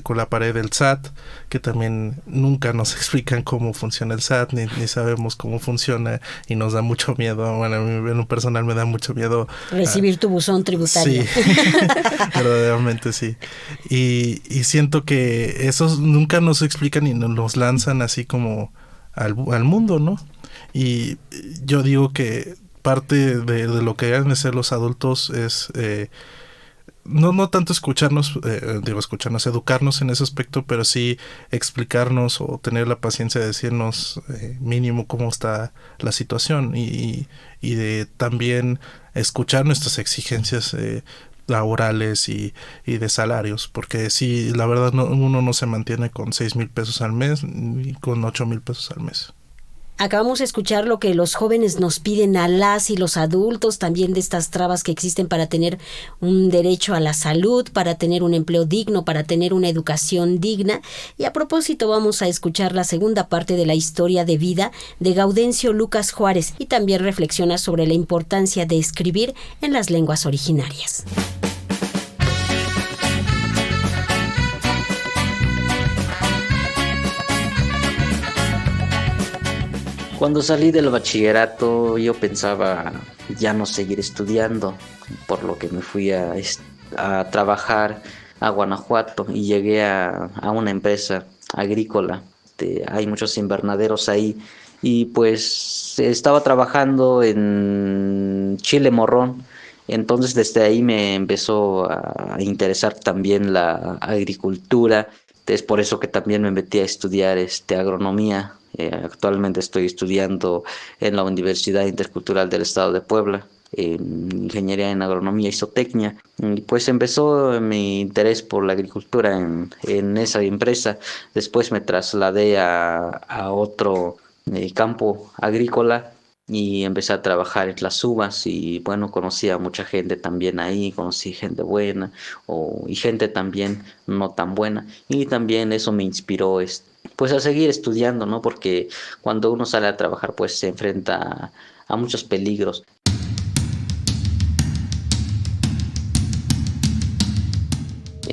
con la pared del SAT, que también nunca nos explican cómo funciona el SAT, ni sabemos cómo funciona, y nos da mucho miedo. Bueno, a mí en lo personal me da mucho miedo recibir tu buzón tributario. Sí, verdaderamente sí. Y siento que esos nunca nos explican y nos lanzan así como al mundo, ¿no? Y yo digo que parte de lo que deben de ser los adultos es no tanto escucharnos, educarnos en ese aspecto, pero sí explicarnos o tener la paciencia de decirnos mínimo cómo está la situación, y de también escuchar nuestras exigencias laborales y de salarios, porque sí, la verdad uno no se mantiene con 6,000 pesos al mes ni con 8,000 pesos al mes. Acabamos de escuchar lo que los jóvenes nos piden a las y los adultos, también de estas trabas que existen para tener un derecho a la salud, para tener un empleo digno, para tener una educación digna. Y a propósito, vamos a escuchar la segunda parte de la historia de vida de Gaudencio Lucas Juárez, y también reflexiona sobre la importancia de escribir en las lenguas originarias. Cuando salí del bachillerato yo pensaba ya no seguir estudiando, por lo que me fui a trabajar a Guanajuato y llegué a una empresa agrícola. Hay muchos invernaderos ahí y pues estaba trabajando en chile morrón. Entonces desde ahí me empezó a interesar también la agricultura. Es por eso que también me metí a estudiar agronomía. Actualmente estoy estudiando en la Universidad Intercultural del Estado de Puebla, en Ingeniería en Agronomía y Zootecnia. Y pues empezó mi interés por la agricultura en esa empresa. Después me trasladé a otro campo agrícola y empecé a trabajar en las uvas y bueno, conocí a mucha gente también ahí, conocí gente buena y gente también no tan buena, y también eso me inspiró pues a seguir estudiando, ¿no? Porque cuando uno sale a trabajar pues se enfrenta a muchos peligros.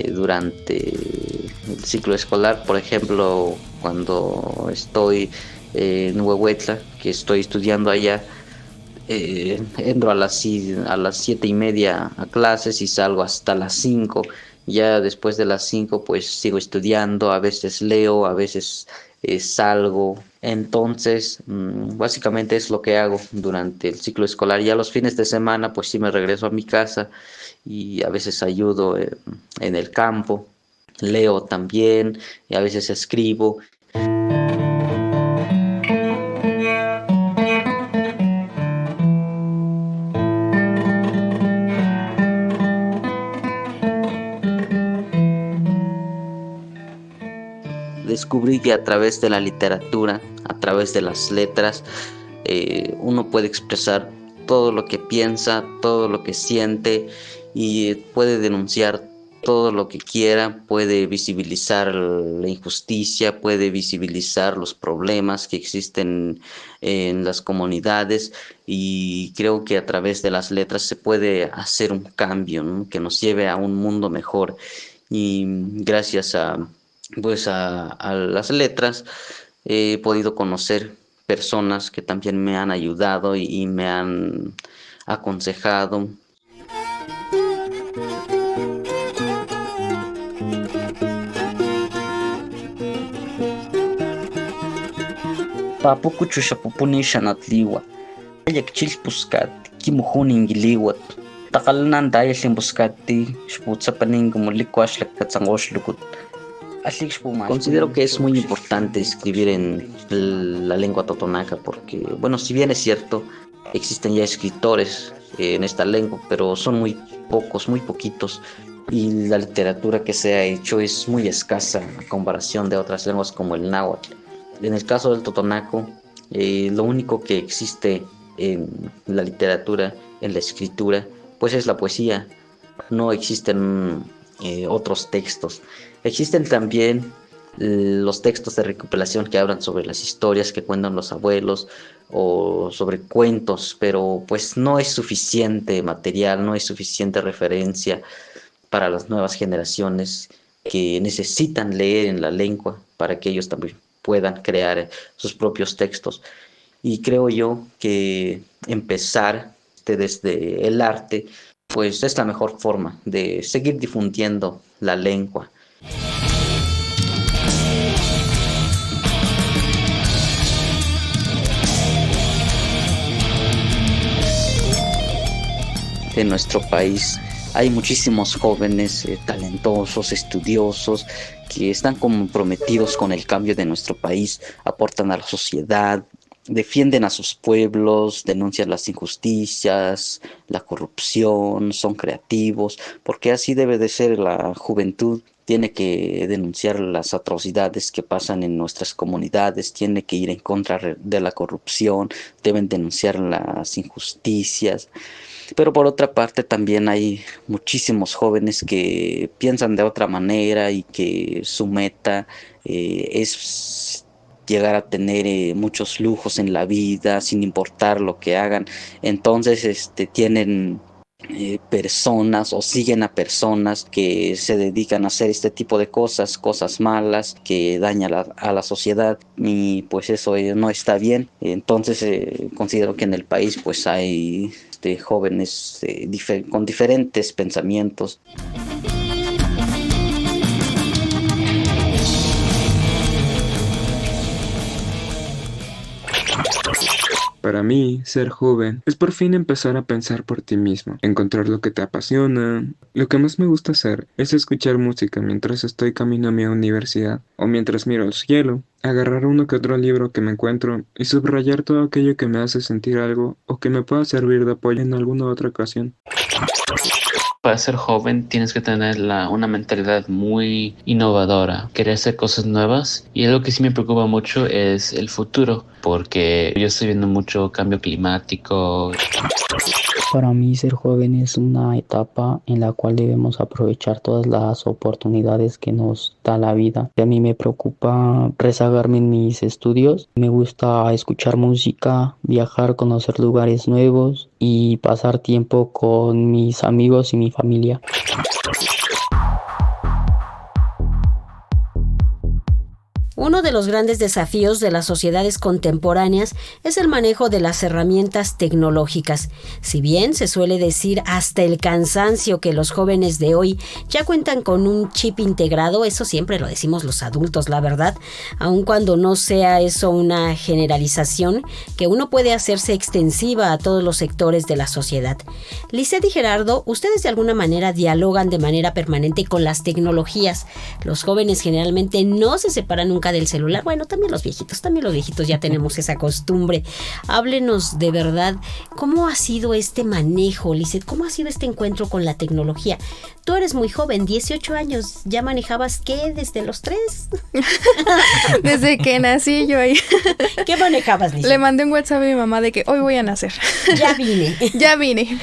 Durante el ciclo escolar, por ejemplo, cuando estoy en Huehuetla, que estoy estudiando allá, entro a las 7:30 a clases y salgo hasta las 5. Ya después de las 5 pues sigo estudiando, a veces leo, a veces salgo. Entonces básicamente es lo que hago durante el ciclo escolar. Ya los fines de semana pues sí me regreso a mi casa y a veces ayudo en el campo, leo también y a veces escribo. Descubrí que a través de la literatura, a través de las letras, uno puede expresar todo lo que piensa, todo lo que siente y puede denunciar todo lo que quiera, puede visibilizar la injusticia, puede visibilizar los problemas que existen en las comunidades, y creo que a través de las letras se puede hacer un cambio, ¿no? Que nos lleve a un mundo mejor. Y gracias a las letras he podido conocer personas que también me han ayudado y me han aconsejado. Papuku chushapupuni shanatliwa ayak chilpuskati kimujunin giliwat taqalnan dayalin buskati shputsapanin gumulikwash Considero que es muy importante escribir en la lengua totonaca porque, bueno, si bien es cierto, existen ya escritores en esta lengua, pero son muy pocos, muy poquitos, y la literatura que se ha hecho es muy escasa a comparación de otras lenguas como el náhuatl. En el caso del totonaco, lo único que existe en la literatura, en la escritura, pues es la poesía. No existen otros textos. Existen también los textos de recopilación que hablan sobre las historias que cuentan los abuelos o sobre cuentos, pero pues no es suficiente material, no es suficiente referencia para las nuevas generaciones que necesitan leer en la lengua para que ellos también puedan crear sus propios textos. Y creo yo que empezar desde el arte pues es la mejor forma de seguir difundiendo la lengua. En nuestro país hay muchísimos jóvenes talentosos, estudiosos, que están comprometidos con el cambio de nuestro país, aportan a la sociedad, defienden a sus pueblos, denuncian las injusticias, la corrupción, son creativos, porque así debe de ser la juventud. Tiene que denunciar las atrocidades que pasan en nuestras comunidades, tiene que ir en contra de la corrupción, deben denunciar las injusticias. Pero por otra parte también hay muchísimos jóvenes que piensan de otra manera y que su meta es llegar a tener muchos lujos en la vida sin importar lo que hagan. Entonces tienen personas o siguen a personas que se dedican a hacer este tipo de cosas malas que dañan a la sociedad, y pues eso no está bien. Entonces considero que en el país pues hay jóvenes con diferentes pensamientos. Para mí, ser joven es por fin empezar a pensar por ti mismo, encontrar lo que te apasiona. Lo que más me gusta hacer es escuchar música mientras estoy camino a mi universidad o mientras miro el cielo, agarrar uno que otro libro que me encuentro y subrayar todo aquello que me hace sentir algo o que me pueda servir de apoyo en alguna otra ocasión. Para ser joven tienes que tener una mentalidad muy innovadora, querer hacer cosas nuevas, y algo que sí me preocupa mucho es el futuro, porque yo estoy viendo mucho cambio climático. Para mí ser joven es una etapa en la cual debemos aprovechar todas las oportunidades que nos da la vida. A mí me preocupa rezagarme en mis estudios. Me gusta escuchar música, viajar, conocer lugares nuevos y pasar tiempo con mis amigos y mi familia. Uno de los grandes desafíos de las sociedades contemporáneas es el manejo de las herramientas tecnológicas. Si bien se suele decir hasta el cansancio que los jóvenes de hoy ya cuentan con un chip integrado, eso siempre lo decimos los adultos, la verdad, aun cuando no sea eso una generalización que uno puede hacerse extensiva a todos los sectores de la sociedad. Lisette y Gerardo, ustedes de alguna manera dialogan de manera permanente con las tecnologías. Los jóvenes generalmente no se separan nunca del celular. Bueno, también los viejitos ya tenemos esa costumbre. Háblenos de verdad, ¿cómo ha sido este manejo, Lisette? ¿Cómo ha sido este encuentro con la tecnología? Tú eres muy joven, 18 años, ¿ya manejabas qué desde los 3? Desde que nací yo ahí. ¿Qué manejabas, Lisette? Le mandé un WhatsApp a mi mamá de que hoy voy a nacer. Ya vine.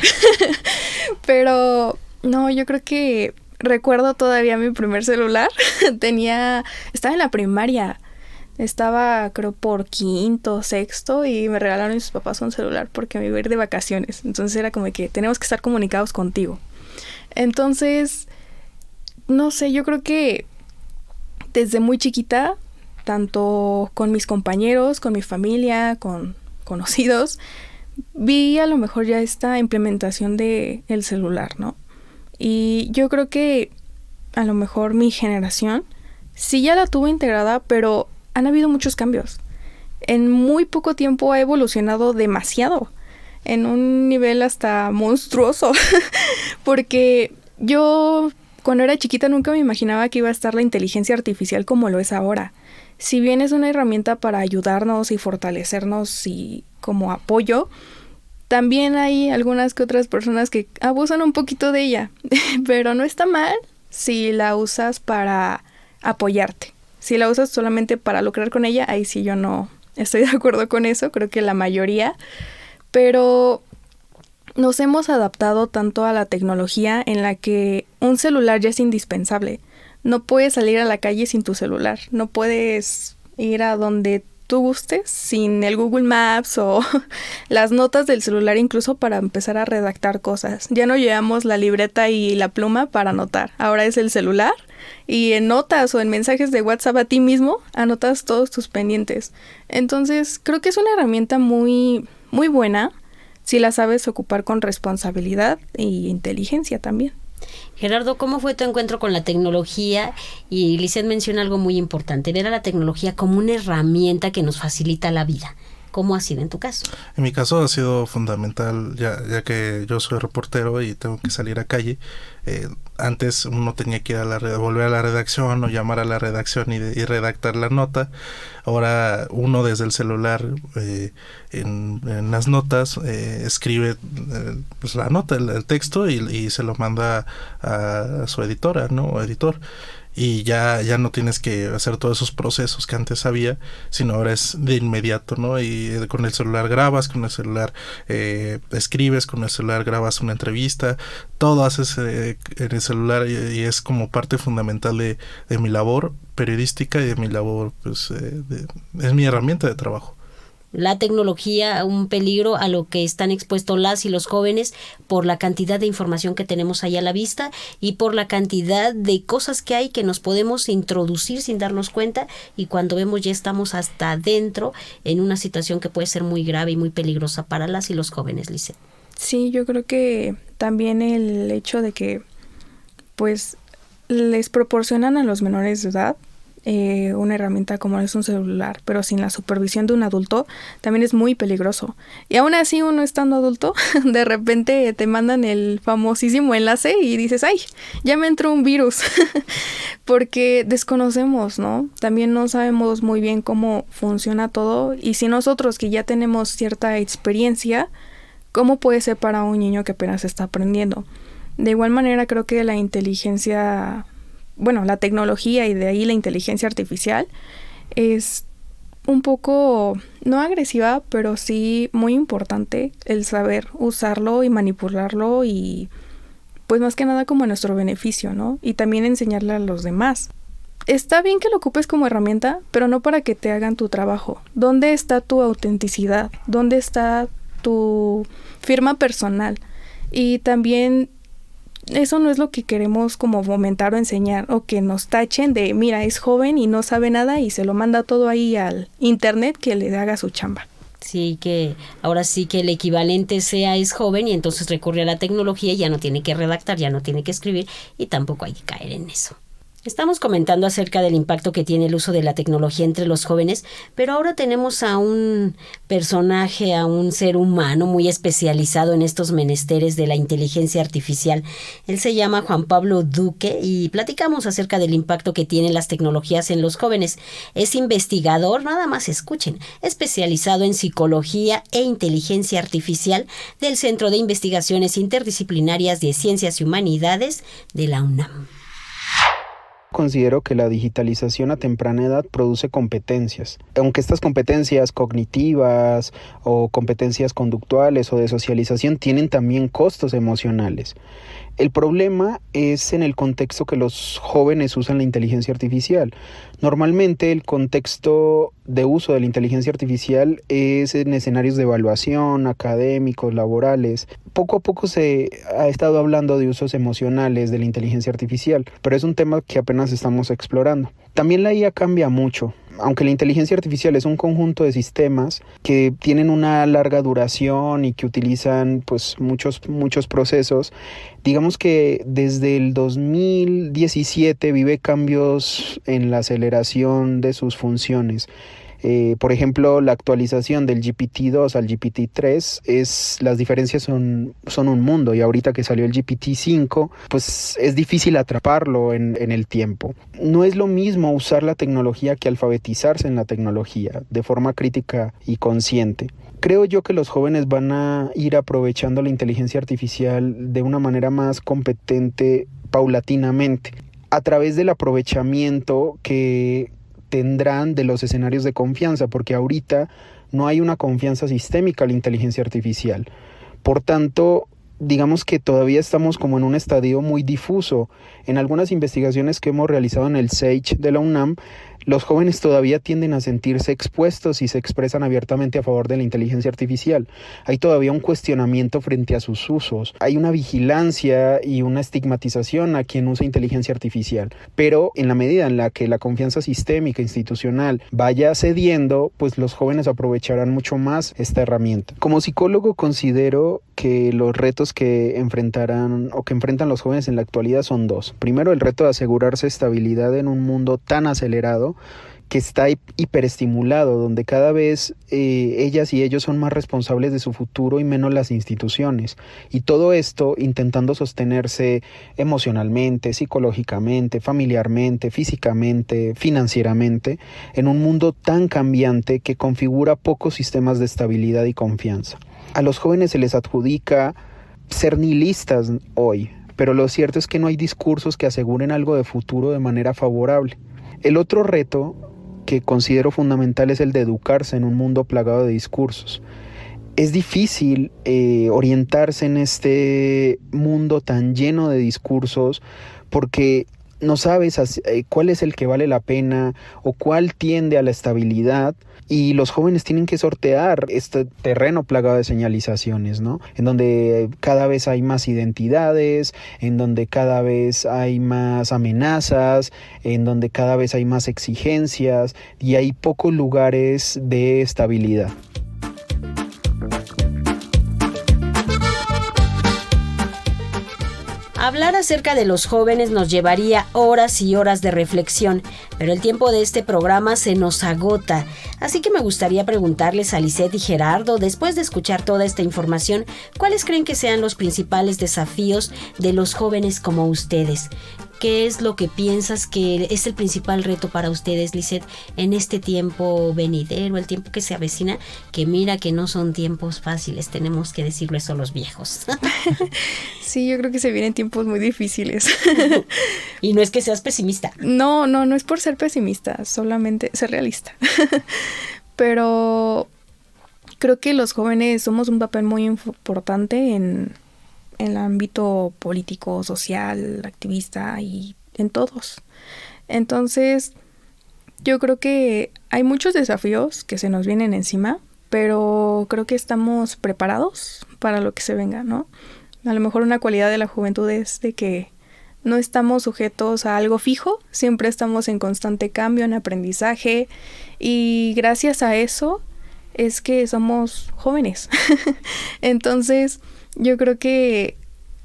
Pero no, yo creo que recuerdo todavía mi primer celular. Estaba en la primaria. Estaba, creo, por 5º, 6º, y me regalaron mis papás un celular porque me iba a ir de vacaciones. Entonces era como que tenemos que estar comunicados contigo. Entonces, no sé, yo creo que desde muy chiquita, tanto con mis compañeros, con mi familia, con conocidos, vi a lo mejor ya esta implementación del celular, ¿no? Y yo creo que a lo mejor mi generación sí ya la tuvo integrada, pero han habido muchos cambios. En muy poco tiempo ha evolucionado demasiado, en un nivel hasta monstruoso, porque yo cuando era chiquita nunca me imaginaba que iba a estar la inteligencia artificial como lo es ahora. Si bien es una herramienta para ayudarnos y fortalecernos y como apoyo, también hay algunas que otras personas que abusan un poquito de ella, pero no está mal si la usas para apoyarte. Si la usas solamente para lucrar con ella, ahí sí yo no estoy de acuerdo con eso, creo que la mayoría, pero nos hemos adaptado tanto a la tecnología en la que un celular ya es indispensable. No puedes salir a la calle sin tu celular, no puedes ir a donde tú gustes sin el Google Maps o las notas del celular, incluso para empezar a redactar cosas. Ya no llevamos la libreta y la pluma para anotar, ahora es el celular, y en notas o en mensajes de WhatsApp a ti mismo anotas todos tus pendientes. Entonces creo que es una herramienta muy, muy buena si la sabes ocupar con responsabilidad y inteligencia también. Gerardo, ¿cómo fue tu encuentro con la tecnología? Y Lisette menciona algo muy importante, ver a la tecnología como una herramienta que nos facilita la vida. ¿Cómo ha sido en tu caso? En mi caso ha sido fundamental, ya que yo soy reportero y tengo que salir a calle. Antes uno tenía que ir volver a la redacción o llamar a la redacción y redactar la nota. Ahora uno desde el celular en las notas escribe pues la nota, el texto y se lo manda a su editora, ¿no? O editor. Y ya no tienes que hacer todos esos procesos que antes había, sino ahora es de inmediato, ¿no? Y con el celular grabas, con el celular escribes, con el celular grabas una entrevista, todo haces en el celular y es como parte fundamental de mi labor periodística y de mi labor, pues es mi herramienta de trabajo. La tecnología, un peligro a lo que están expuestos las y los jóvenes por la cantidad de información que tenemos ahí a la vista y por la cantidad de cosas que hay que nos podemos introducir sin darnos cuenta, y cuando vemos ya estamos hasta adentro en una situación que puede ser muy grave y muy peligrosa para las y los jóvenes, Lisette. Sí, yo creo que también el hecho de que pues les proporcionan a los menores de edad una herramienta como es un celular, pero sin la supervisión de un adulto, también es muy peligroso. Y aún así, uno estando adulto, de repente te mandan el famosísimo enlace y dices, ¡ay! Ya me entró un virus. Porque desconocemos, ¿no? También no sabemos muy bien cómo funciona todo. Y si nosotros que ya tenemos cierta experiencia, ¿cómo puede ser para un niño que apenas está aprendiendo? De igual manera, creo que la inteligencia... Bueno, la tecnología y de ahí la inteligencia artificial es un poco, no agresiva, pero sí muy importante el saber usarlo y manipularlo y pues más que nada como a nuestro beneficio, ¿no? Y también enseñarle a los demás. Está bien que lo ocupes como herramienta, pero no para que te hagan tu trabajo. ¿Dónde está tu autenticidad? ¿Dónde está tu firma personal? Y también... eso no es lo que queremos como fomentar o enseñar, o que nos tachen de, mira, es joven y no sabe nada y se lo manda todo ahí al internet que le haga su chamba. Sí, que ahora sí que el equivalente sea es joven y entonces recurre a la tecnología y ya no tiene que redactar, ya no tiene que escribir y tampoco hay que caer en eso. Estamos comentando acerca del impacto que tiene el uso de la tecnología entre los jóvenes, pero ahora tenemos a un personaje, a un ser humano muy especializado en estos menesteres de la inteligencia artificial. Él se llama Juan Pablo Duque y platicamos acerca del impacto que tienen las tecnologías en los jóvenes. Es investigador, nada más escuchen, especializado en psicología e inteligencia artificial del Centro de Investigaciones Interdisciplinarias de Ciencias y Humanidades de la UNAM. Considero que la digitalización a temprana edad produce competencias, aunque estas competencias cognitivas o competencias conductuales o de socialización tienen también costos emocionales. El problema es en el contexto que los jóvenes usan la inteligencia artificial. Normalmente el contexto de uso de la inteligencia artificial es en escenarios de evaluación, académicos, laborales. Poco a poco se ha estado hablando de usos emocionales de la inteligencia artificial, pero es un tema que apenas estamos explorando. También la IA cambia mucho. Aunque la inteligencia artificial es un conjunto de sistemas que tienen una larga duración y que utilizan pues muchos procesos, digamos que desde el 2017 vive cambios en la aceleración de sus funciones. Por ejemplo, la actualización del GPT-2 al GPT-3 las diferencias son un mundo, y ahorita que salió el GPT-5 pues es difícil atraparlo en el tiempo. No es lo mismo usar la tecnología que alfabetizarse en la tecnología de forma crítica y consciente. Creo yo que los jóvenes van a ir aprovechando la inteligencia artificial de una manera más competente paulatinamente, a través del aprovechamiento que tendrán de los escenarios de confianza, porque ahorita no hay una confianza sistémica a la inteligencia artificial. Por tanto, digamos que todavía estamos como en un estadio muy difuso. En algunas investigaciones que hemos realizado en el SAGE de la UNAM, los jóvenes todavía tienden a sentirse expuestos y se expresan abiertamente a favor de la inteligencia artificial. Hay todavía un cuestionamiento frente a sus usos. Hay una vigilancia y una estigmatización a quien usa inteligencia artificial. Pero en la medida en la que la confianza sistémica institucional vaya cediendo, pues los jóvenes aprovecharán mucho más esta herramienta. Como psicólogo considero que los retos que enfrentan los jóvenes en la actualidad son dos. Primero, el reto de asegurarse estabilidad en un mundo tan acelerado que está hiperestimulado, donde cada vez ellas y ellos son más responsables de su futuro y menos las instituciones. Y todo esto intentando sostenerse emocionalmente, psicológicamente, familiarmente, físicamente, financieramente, en un mundo tan cambiante que configura pocos sistemas de estabilidad y confianza. A los jóvenes se les adjudica ser nihilistas hoy, pero lo cierto es que no hay discursos que aseguren algo de futuro de manera favorable. El otro reto que considero fundamental es el de educarse en un mundo plagado de discursos. Es difícil orientarse en este mundo tan lleno de discursos porque no sabes cuál es el que vale la pena o cuál tiende a la estabilidad, y los jóvenes tienen que sortear este terreno plagado de señalizaciones, ¿no? En donde cada vez hay más identidades, en donde cada vez hay más amenazas, en donde cada vez hay más exigencias y hay pocos lugares de estabilidad. Hablar acerca de los jóvenes nos llevaría horas y horas de reflexión, pero el tiempo de este programa se nos agota. Así que me gustaría preguntarles a Lisette y Gerardo, después de escuchar toda esta información, ¿cuáles creen que sean los principales desafíos de los jóvenes como ustedes? ¿Qué es lo que piensas que es el principal reto para ustedes, Lisette, en este tiempo venidero, el tiempo que se avecina? Que mira que no son tiempos fáciles, tenemos que decirlo eso los viejos. Sí, yo creo que se vienen tiempos muy difíciles. Y no es que seas pesimista. No es por ser pesimista, solamente ser realista. Pero creo que los jóvenes somos un papel muy importante en el ámbito político, social, activista y en todos. Entonces, yo creo que hay muchos desafíos que se nos vienen encima, pero creo que estamos preparados para lo que se venga, ¿no? A lo mejor una cualidad de la juventud es de que no estamos sujetos a algo fijo, siempre estamos en constante cambio, en aprendizaje, y gracias a eso es que somos jóvenes. Entonces, yo creo que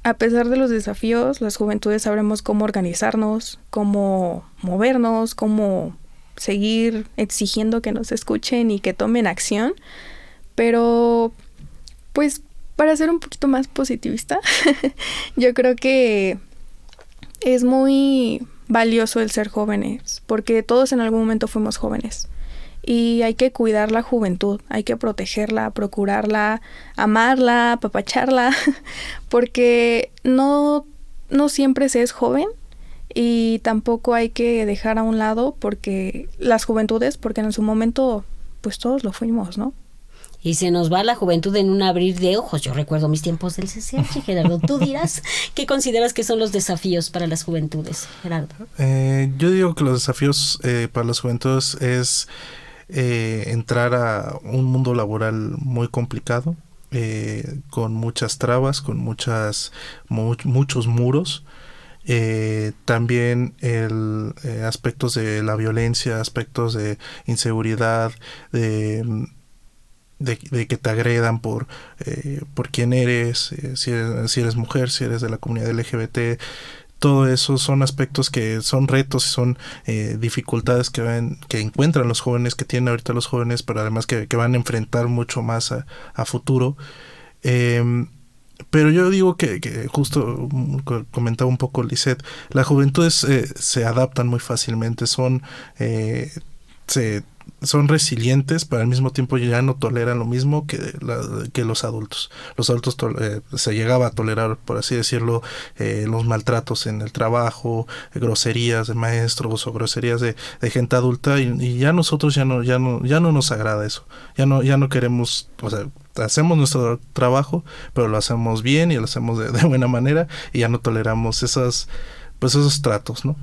a pesar de los desafíos, las juventudes sabremos cómo organizarnos, cómo movernos, cómo seguir exigiendo que nos escuchen y que tomen acción. Pero, pues, para ser un poquito más positivista, yo creo que es muy valioso el ser jóvenes, porque todos en algún momento fuimos jóvenes. Y hay que cuidar la juventud, hay que protegerla, procurarla, amarla, apapacharla, porque no siempre se es joven, y tampoco hay que dejar a un lado porque las juventudes, porque en su momento pues todos lo fuimos, ¿no? Y se nos va la juventud en un abrir de ojos. Yo recuerdo mis tiempos del CCH, Gerardo. Tú dirás, ¿qué consideras que son los desafíos para las juventudes, Gerardo? Yo digo que los desafíos para las juventudes es entrar a un mundo laboral muy complicado, con muchas trabas, con muchos muros. También aspectos de la violencia, aspectos de inseguridad, de que te agredan por quién eres, si eres mujer, si eres de la comunidad LGBT. Todo eso son aspectos que son retos y son dificultades que encuentran los jóvenes, que tienen ahorita los jóvenes, pero además que van a enfrentar mucho más a futuro. Pero yo digo que justo comentaba un poco Lisette, las juventudes se adaptan muy fácilmente, son resilientes, pero al mismo tiempo ya no toleran lo mismo que los adultos. Los adultos se llegaba a tolerar, por así decirlo, los maltratos en el trabajo, groserías de maestros o groserías de gente adulta, y ya nosotros ya no nos agrada eso. Ya no queremos, o sea, hacemos nuestro trabajo, pero lo hacemos bien y lo hacemos de buena manera, y ya no toleramos esos tratos, ¿no?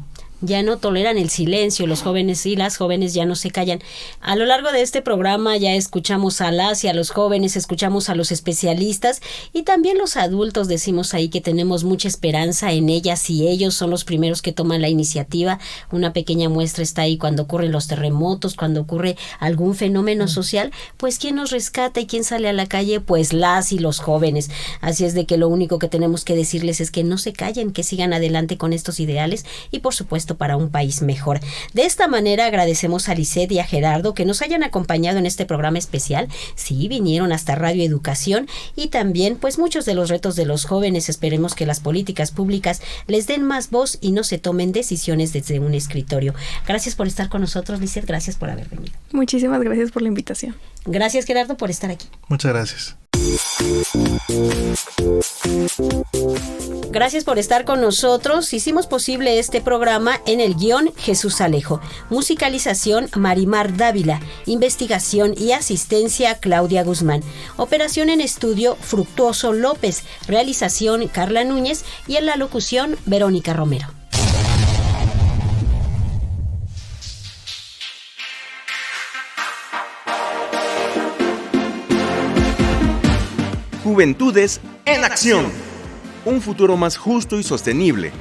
Ya no toleran el silencio, los jóvenes y las jóvenes ya no se callan. A lo largo de este programa ya escuchamos a las y a los jóvenes, escuchamos a los especialistas, y también los adultos decimos ahí que tenemos mucha esperanza en ellas y ellos, son los primeros que toman la iniciativa. Una pequeña muestra está ahí cuando ocurren los terremotos, cuando ocurre algún fenómeno social, pues ¿quién nos rescata y quién sale a la calle? Pues las y los jóvenes. Así es de que lo único que tenemos que decirles es que no se callen, que sigan adelante con estos ideales, y por supuesto presupuesto para un país mejor. De esta manera agradecemos a Lisette y a Gerardo que nos hayan acompañado en este programa especial. Sí, vinieron hasta Radio Educación y también pues muchos de los retos de los jóvenes. Esperemos que las políticas públicas les den más voz y no se tomen decisiones desde un escritorio. Gracias por estar con nosotros, Lisette, gracias por haber venido. Muchísimas gracias por la invitación. Gracias, Gerardo, por estar aquí. Muchas gracias. Gracias por estar con nosotros. Hicimos posible este programa en el guión Jesús Alejo, musicalización Marimar Dávila, investigación y asistencia Claudia Guzmán, operación en estudio Fructuoso López, realización Carla Núñez y en la locución Verónica Romero. Juventudes en Acción. Un futuro más justo y sostenible.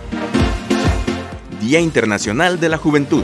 Día Internacional de la Juventud.